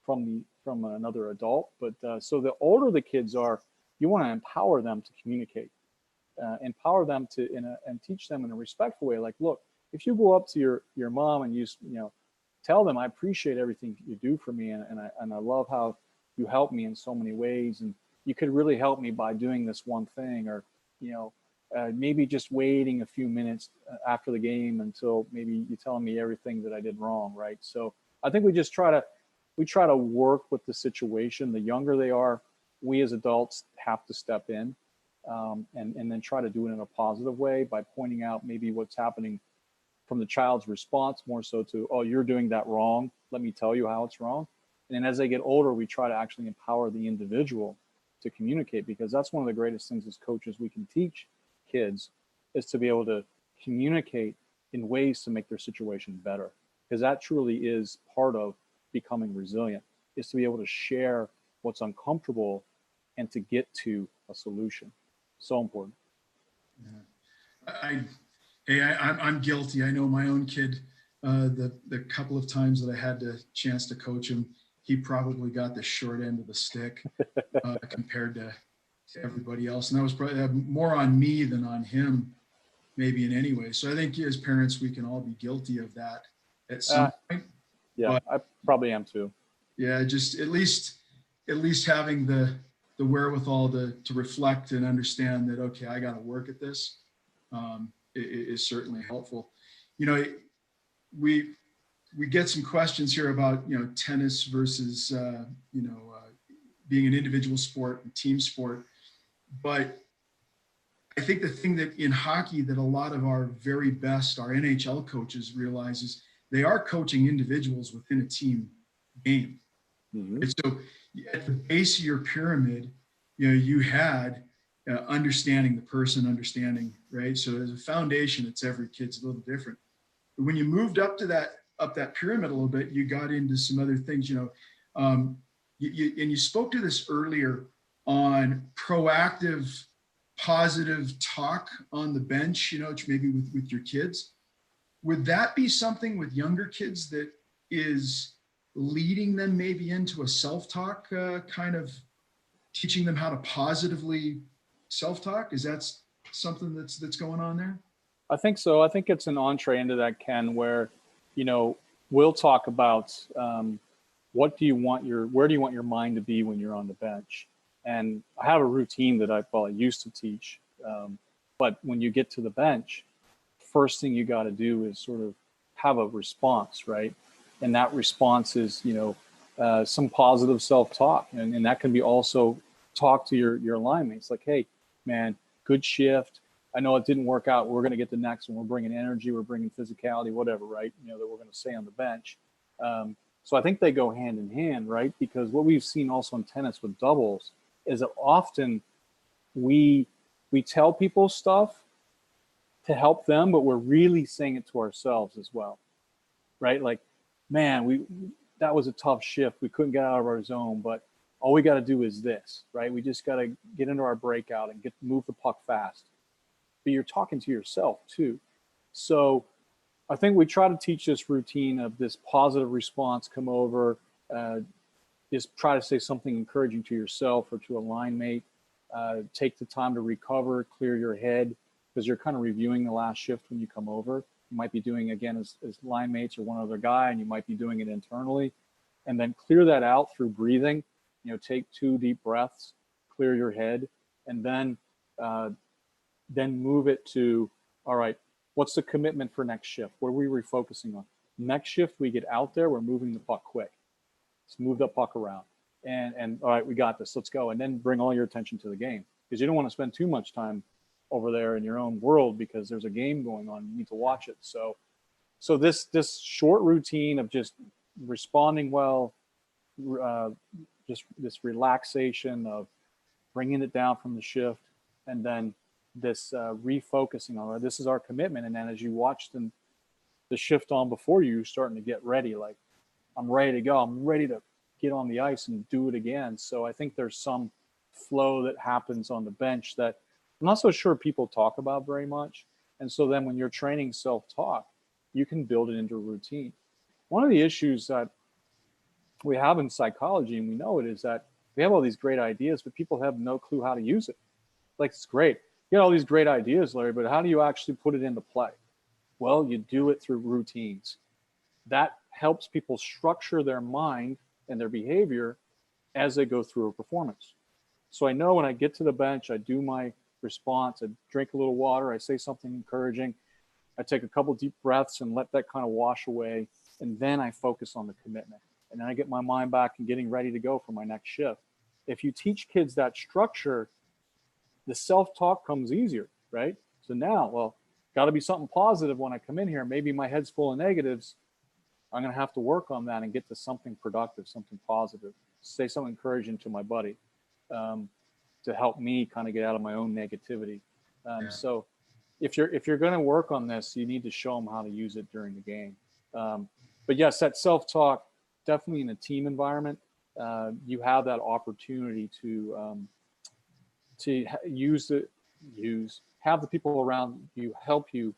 from another adult. But so the older the kids are, you want to empower them to communicate, empower them to and teach them in a respectful way. Like, look, if you go up to your mom and you tell them, I appreciate everything you do for me, and I love how you help me in so many ways, and you could really help me by doing this one thing, or maybe just waiting a few minutes after the game until maybe you're telling me everything that I did wrong, right? So I think we try to work with the situation. The younger they are, we as adults have to step in and then try to do it in a positive way by pointing out maybe what's happening from the child's response, more so to, oh, you're doing that wrong. Let me tell you how it's wrong. And then as they get older, we try to actually empower the individual to communicate, because that's one of the greatest things as coaches we can teach kids, is to be able to communicate in ways to make their situation better. Because that truly is part of becoming resilient, is to be able to share what's uncomfortable and to get to a solution. So important. Yeah. I'm guilty. I know my own kid, the couple of times that I had the chance to coach him, he probably got the short end of the stick compared to everybody else. And that was probably more on me than on him, maybe in any way. So I think as parents, we can all be guilty of that at some point. Yeah, but, I probably am too. Yeah, just at least having the wherewithal to reflect and understand that, okay, I got to work at this is certainly helpful. We get some questions here about, tennis versus, being an individual sport and team sport. But I think the thing that in hockey that a lot of our very best, our NHL coaches realize is they are coaching individuals within a team game. Mm-hmm. And so at the base of your pyramid, you had understanding the person, right? So as a foundation, it's every kid's a little different. But when you moved up that pyramid a little bit, you got into some other things, and you spoke to this earlier on proactive, positive talk on the bench, maybe with your kids. Would that be something with younger kids that is leading them maybe into a self-talk, kind of teaching them how to positively self-talk? Is that something that's going on there? I think so. I think it's an entree into that, Ken, where, we'll talk about where do you want your mind to be when you're on the bench? And I have a routine that I used to teach. But when you get to the bench, first thing you got to do is sort of have a response, right? And that response is, some positive self-talk. And that can be also talk to your line mates, like, hey, man, good shift. I know it didn't work out. We're going to get the next one. We're bringing energy, we're bringing physicality, whatever, right? You know, that we're going to say on the bench. So I think they go hand in hand, right? Because what we've seen also in tennis with doubles is that often we tell people stuff to help them, but we're really saying it to ourselves as well, right? Like, man, that was a tough shift. We couldn't get out of our zone, but all we got to do is this, right? We just got to get into our breakout and move the puck fast. But you're talking to yourself too. So I think we try to teach this routine of this positive response, come over, just try to say something encouraging to yourself or to a line mate. Take the time to recover, clear your head, because you're kind of reviewing the last shift when you come over. You might be doing again as line mates or one other guy, and you might be doing it internally. And then clear that out through breathing. You know, take 2 deep breaths, clear your head, and then move it to, all right, what's the commitment for next shift? What are we refocusing on? Next shift, we get out there, we're moving the puck quick. Let's move the puck around. And all right, we got this, let's go. And then bring all your attention to the game, because you don't want to spend too much time over there in your own world because there's a game going on. You need to watch it. So this short routine of just responding well, just this relaxation of bringing it down from the shift, and then this refocusing on, this is our commitment. And then as you watch the shift on before you, you're starting to get ready. Like, I'm ready to go. I'm ready to get on the ice and do it again. So I think there's some flow that happens on the bench that I'm not so sure people talk about very much. And so then when you're training self-talk, you can build it into a routine. One of the issues that we have in psychology, and we know it, is that we have all these great ideas, but people have no clue how to use it. Like, it's great. You got all these great ideas, Larry, but how do you actually put it into play? Well, you do it through routines. That helps people structure their mind and their behavior as they go through a performance. So I know when I get to the bench, I do my response, I drink a little water, I say something encouraging, I take a couple deep breaths and let that kind of wash away, and then I focus on the commitment. And then I get my mind back and getting ready to go for my next shift. If you teach kids that structure, the self-talk comes easier, right? So now, well, got to be something positive when I come in here. Maybe my head's full of negatives. I'm going to have to work on that and get to something productive, something positive. Say something encouraging to my buddy to help me kind of get out of my own negativity. So if you're going to work on this, you need to show them how to use it during the game. But yes, that self-talk, definitely in a team environment, you have that opportunity to have the people around you help you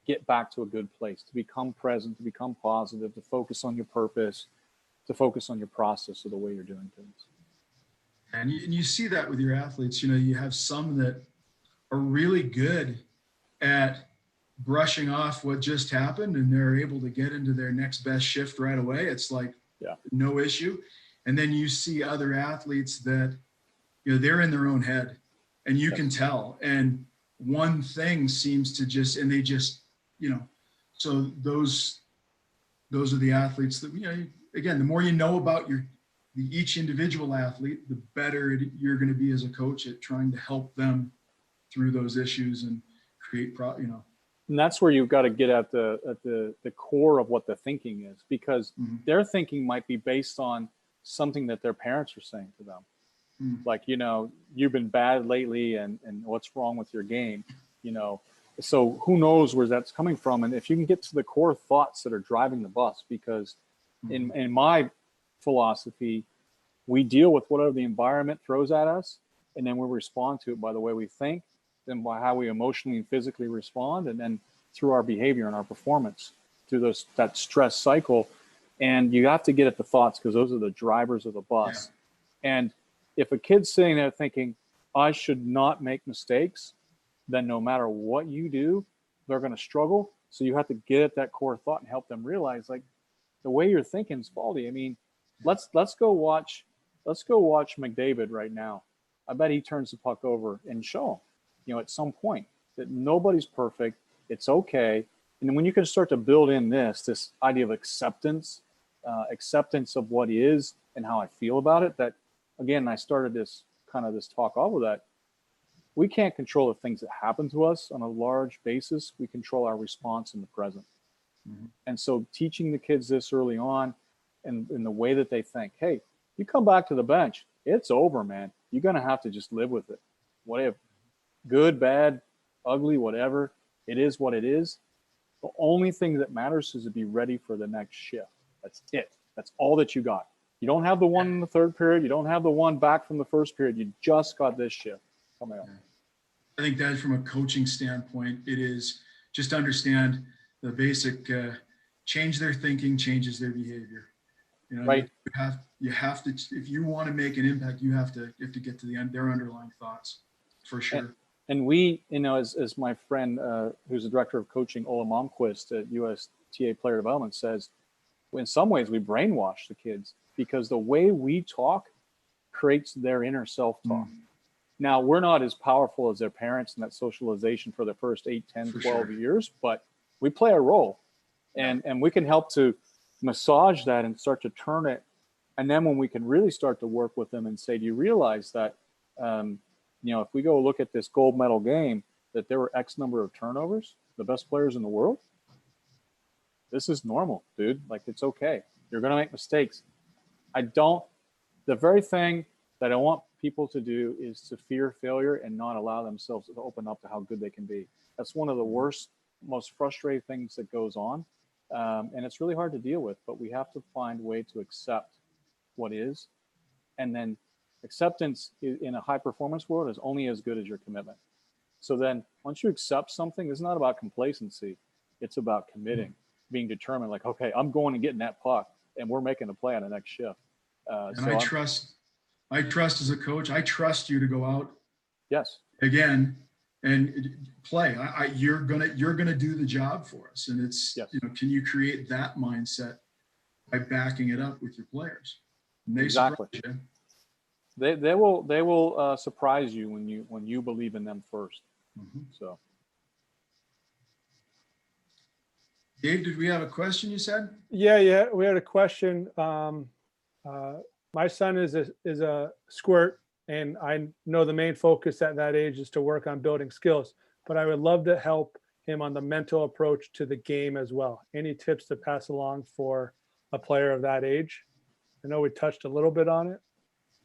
get back to a good place, to become present, to become positive, to focus on your purpose, to focus on your process of the way you're doing things. And you see that with your athletes. You know, you have some that are really good at brushing off what just happened, and they're able to get into their next best shift right away. It's like, no issue. And then you see other athletes that, you know, they're in their own head, and you can tell. And one thing seems to just, and they just, you know, so those are the athletes that, you know, again, the more you know about each individual athlete, the better you're going to be as a coach at trying to help them through those issues and create, you know. And that's where you've got to get at the core of what the thinking is, because their thinking might be based on something that their parents are saying to them. Like, you know, you've been bad lately, and what's wrong with your game, you know. So who knows where that's coming from. And if you can get to the core thoughts that are driving the bus, because in my philosophy, we deal with whatever the environment throws at us, and then we respond to it by the way we think, then by how we emotionally and physically respond, and then through our behavior and our performance through that stress cycle. And you have to get at the thoughts, because those are the drivers of the bus. And if a kid's sitting there thinking, I should not make mistakes, then no matter what you do, they're going to struggle. So you have to get at that core thought and help them realize, like, the way you're thinking is faulty. I mean, let's go watch McDavid right now. I bet he turns the puck over, and show him, you know, at some point that nobody's perfect. It's okay. And then when you can start to build in this idea of acceptance of what is and how I feel about it, that, again, I started this talk off with that. we can't control the things that happen to us on a large basis. We control our response in the present. Mhm. And so teaching the kids this early on and in the way that they think, hey, you come back to the bench, it's over, man. You're going to have to just live with it. Whatever, good, bad, ugly, whatever, it is what it is. The only thing that matters is to be ready for the next shift. That's it. That's all that you got. You don't have the one in the third period. You don't have the one back from the first period. You just got this shift coming up. I think that from a coaching standpoint, it is just understand the basic change their thinking, changes their behavior. You know, Right. You have to, if you want to make an impact, you have to get to their underlying thoughts for sure. And we, you know, as my friend who's the director of coaching, Ola Malmquist at USTA Player Development says, in some ways we brainwash the kids because the way we talk creates their inner self-talk. Now, we're not as powerful as their parents in that socialization for the first 8, 10, For 12 sure. years, but we play a role. And we can help to massage that and start to turn it. And then when we can really start to work with them and say, do you realize that, you know, if we go look at this gold medal game, that there were X number of turnovers, the best players in the world? This is normal, dude. Like, it's okay. You're going to make mistakes. The very thing that I want people to do is to fear failure and not allow themselves to open up to how good they can be. That's one of the worst, most frustrating things that goes on. And it's really hard to deal with, but we have to find a way to accept what is. And then acceptance in a high performance world is only as good as your commitment. So then once you accept something, it's not about complacency. It's about committing, being determined, like, okay, I'm going and getting that puck and we're making a play on the next shift. And I trust as a coach, I trust you to go out yes, again and play. You're gonna do the job for us. And it's, yes, you know, can you create that mindset by backing it up with your players? And they exactly. surprise you. They will surprise you when you believe in them first. Mhm. So, Dave, did we have a question you said? Yeah, we had a question. My son is a squirt, and I know the main focus at that age is to work on building skills, but I would love to help him on the mental approach to the game as well. Any tips to pass along for a player of that age? I know we touched a little bit on it.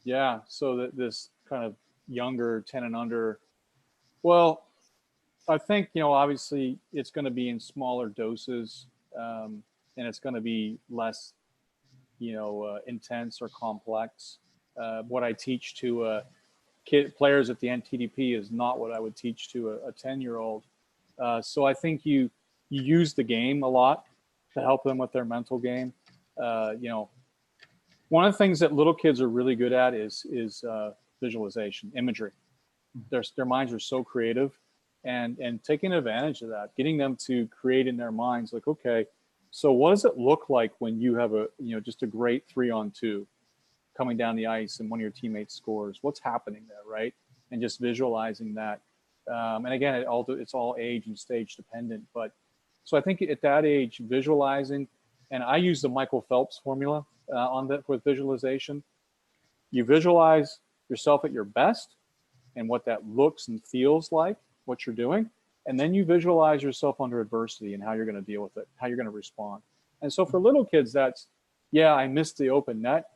yeah, so that this kind of younger 10 and under, well, I think, you know, obviously it's going to be in smaller doses, and it's going to be less, you know, intense or complex. What I teach to players at the NTDP is not what I would teach to a 10-year-old. So I think you use the game a lot to help them with their mental game. You know, one of the things that little kids are really good at is visualization, imagery. Their minds are so creative, and taking advantage of that, getting them to create in their minds, like, okay, so what does it look like when you have just a great 3-on-2 coming down the ice and one of your teammates scores? What's happening there, right? And just visualizing that. And again, it's all age and stage dependent. But so I think at that age, visualizing, and I use the Michael Phelps formula on that with visualization. You visualize yourself at your best and what that looks and feels like, what you're doing. And then you visualize yourself under adversity and how you're going to deal with it, how you're going to respond. And so for little kids, that's, yeah, I missed the open net.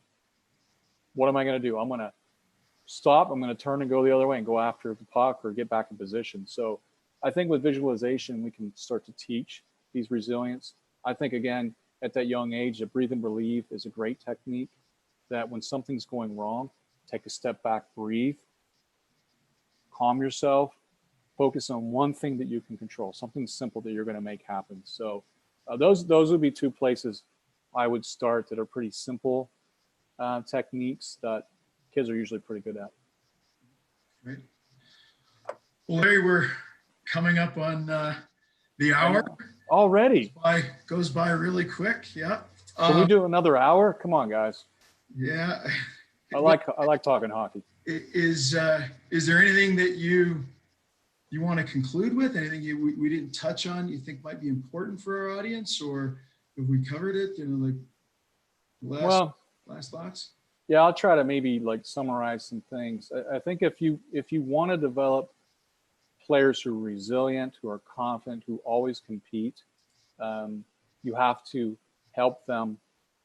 What am I going to do? I'm going to stop. I'm going to turn and go the other way and go after the puck or get back in position. So I think with visualization, we can start to teach these resilience. I think, again, at that young age, the breathe and relieve is a great technique that when something's going wrong, take a step back, breathe, calm yourself, focus on one thing that you can control, something simple that you're going to make happen. So those would be two places I would start that are pretty simple techniques that kids are usually pretty good at. Great. Well, Larry, we're coming up on the hour. Already. Goes by really quick. Yeah. Can we do another hour? Come on, guys. Yeah. I like talking hockey. Is there anything that you want to conclude with? Anything we didn't touch on you think might be important for our audience, or have we covered it? You know, like last thoughts? Yeah, I'll try to maybe like summarize some things. I think if you want to develop players who are resilient, who are confident, who always compete. You have to help them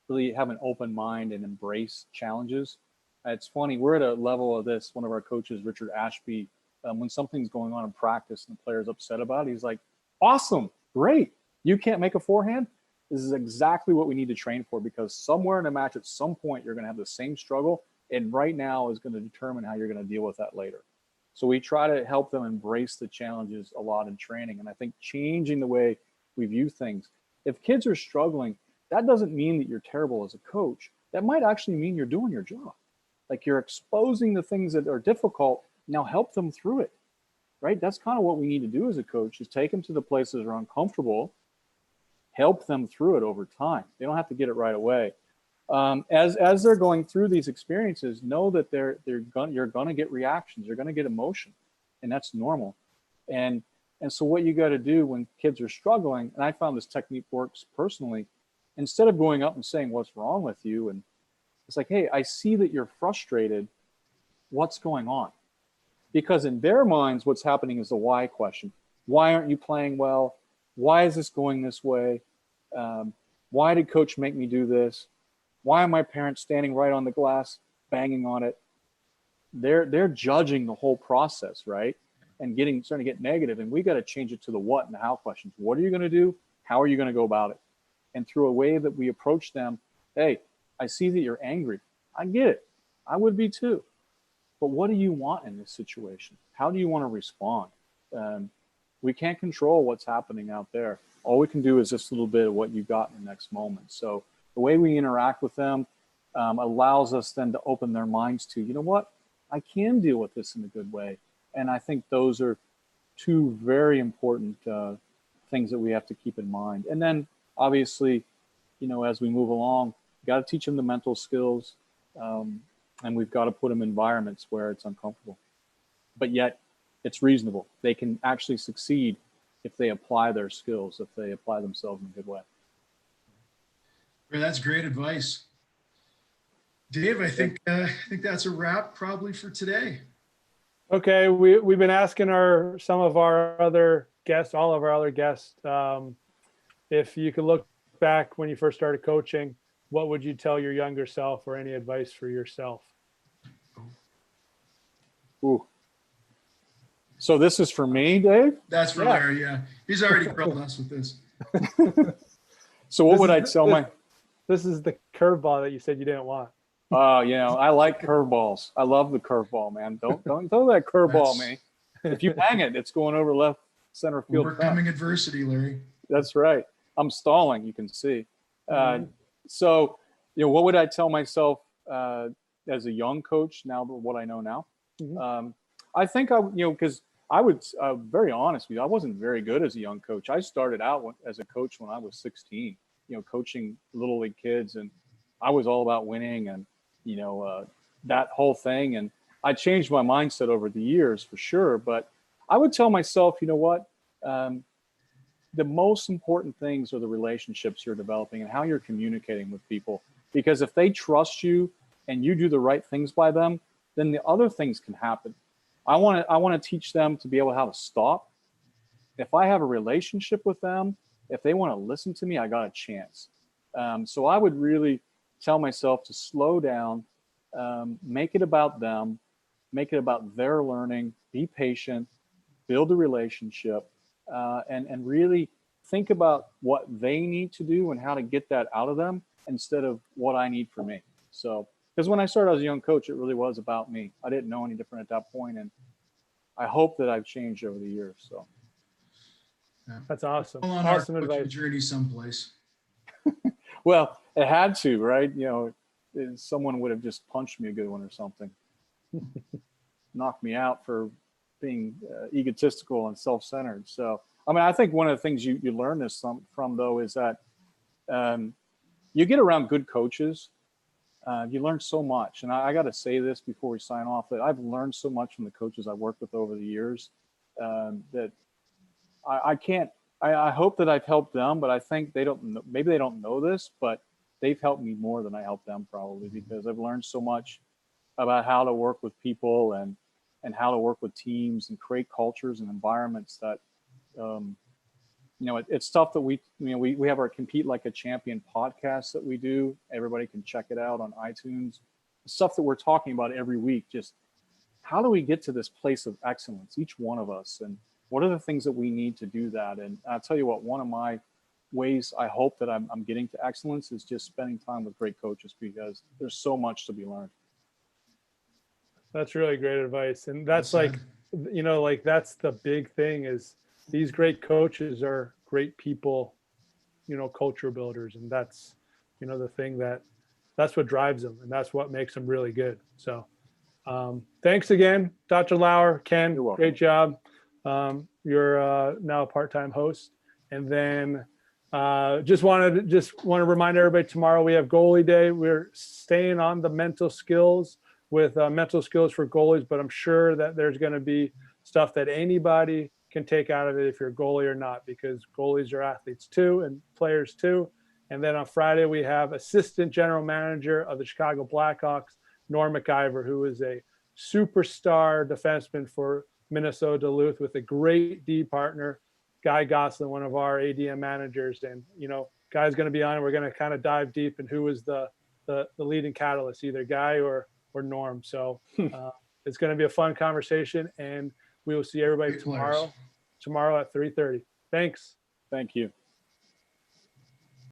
really have an open mind and embrace challenges. It's funny, we're at a level of this. One of our coaches, Richard Ashby, when something's going on in practice and the player's upset about it, he's like, awesome, great. You can't make a forehand? This is exactly what we need to train for, because somewhere in a match at some point, you're going to have the same struggle. And right now is going to determine how you're going to deal with that later. So we try to help them embrace the challenges a lot in training. And I think changing the way we view things. If kids are struggling, that doesn't mean that you're terrible as a coach. That might actually mean you're doing your job. Like, you're exposing the things that are difficult. Now help them through it, right? That's kind of what we need to do as a coach, is take them to the places that are uncomfortable, help them through it over time. They don't have to get it right away. As they're going through these experiences, know that you're going to get reactions. You're going to get emotion, and that's normal. And so what you got to do when kids are struggling, and I found this technique works personally, instead of going up and saying, what's wrong with you? And it's like, hey, I see that you're frustrated. What's going on? Because in their minds, what's happening is the why question. Why aren't you playing well? Why is this going this way? Why did coach make me do this? Why are my parents standing right on the glass, banging on it? They're judging the whole process, right? And starting to get negative. And we got to change it to the what and the how questions. What are you going to do? How are you going to go about it? And through a way that we approach them, hey, I see that you're angry. I get it. I would be too. But what do you want in this situation? How do you want to respond? We can't control what's happening out there. All we can do is just a little bit of what you got in the next moment. So the way we interact with them allows us then to open their minds to, you know what, I can deal with this in a good way. And I think those are two very important things that we have to keep in mind. And then obviously, you know, as we move along, you got to teach them the mental skills, and we've got to put them in environments where it's uncomfortable, but yet it's reasonable. They can actually succeed if they apply their skills, if they apply themselves in a good way. Well, that's great advice. Dave, I think that's a wrap probably for today. Okay, we've been asking some of our other guests, all of our other guests, if you could look back when you first started coaching, what would you tell your younger self, or any advice for yourself? Ooh. So this is for me, Dave? That's for Larry, yeah. He's already grilled us with this. So what would I tell my... This is the curveball that you said you didn't want. You know, I like curveballs. I love the curveball, man. Don't throw that curveball at me. If you hang it, it's going over left center field. Overcoming adversity, Larry. That's right. I'm stalling, you can see. So, you know, what would I tell myself as a young coach now, what I know now? I think because I would, very honest with you, I wasn't very good as a young coach. I started out as a coach when I was 16, you know, coaching little league kids, and I was all about winning and, you know, that whole thing. And I changed my mindset over the years for sure. But I would tell myself, you know what, the most important things are the relationships you're developing and how you're communicating with people. Because if they trust you and you do the right things by them, then the other things can happen. I want to teach them to be able to how to stop. If I have a relationship with them, if they want to listen to me, I got a chance. So I would really tell myself to slow down, make it about them, make it about their learning, be patient, build a relationship, and really think about what they need to do and how to get that out of them instead of what I need for me. So, because when I started as a young coach, it really was about me. I didn't know any different at that point, and I hope that I've changed over the years. So, that's awesome. On Awesome our advice. Journey someplace. Well, it had to, right? You know, someone would have just punched me a good one or something, knocked me out for being egotistical and self-centered. So, I mean, I think one of the things you learn this from though is that you get around good coaches. You learn so much. And I got to say this before we sign off, that I've learned so much from the coaches I've worked with over the years that I hope that I've helped them, but I think maybe they don't know this, but they've helped me more than I helped them probably, because I've learned so much about how to work with people and and how to work with teams and create cultures and environments that, it's stuff that we have our Compete Like a Champion podcast that we do. Everybody can check it out on iTunes. Stuff that we're talking about every week. Just how do we get to this place of excellence, each one of us, and what are the things that we need to do that? And I'll tell you what, one of my ways I hope that I'm getting to excellence is just spending time with great coaches, because there's so much to be learned. That's really great advice. And that's like that's the big thing, is these great coaches are great people, culture builders. And that's, the thing that's what drives them, and that's what makes them really good. So thanks again, Dr. Lauer. Ken, great job. You're now a part-time host. And then just want to remind everybody, tomorrow we have goalie day. We're staying on the mental skills with mental skills for goalies, but I'm sure that there's going to be stuff that anybody can take out of it, if you're a goalie or not, because goalies are athletes too and players too. And then on Friday, we have Assistant General Manager of the Chicago Blackhawks, Norm McIver, who is a superstar defenseman for Minnesota Duluth, with a great D partner, Guy Gosselin, one of our ADM managers. And, Guy's going to be on, and we're going to kind of dive deep in who is the leading catalyst, either Guy or Norm. So it's going to be a fun conversation, and we will see everybody tomorrow at 3:30. Thanks. Thank you.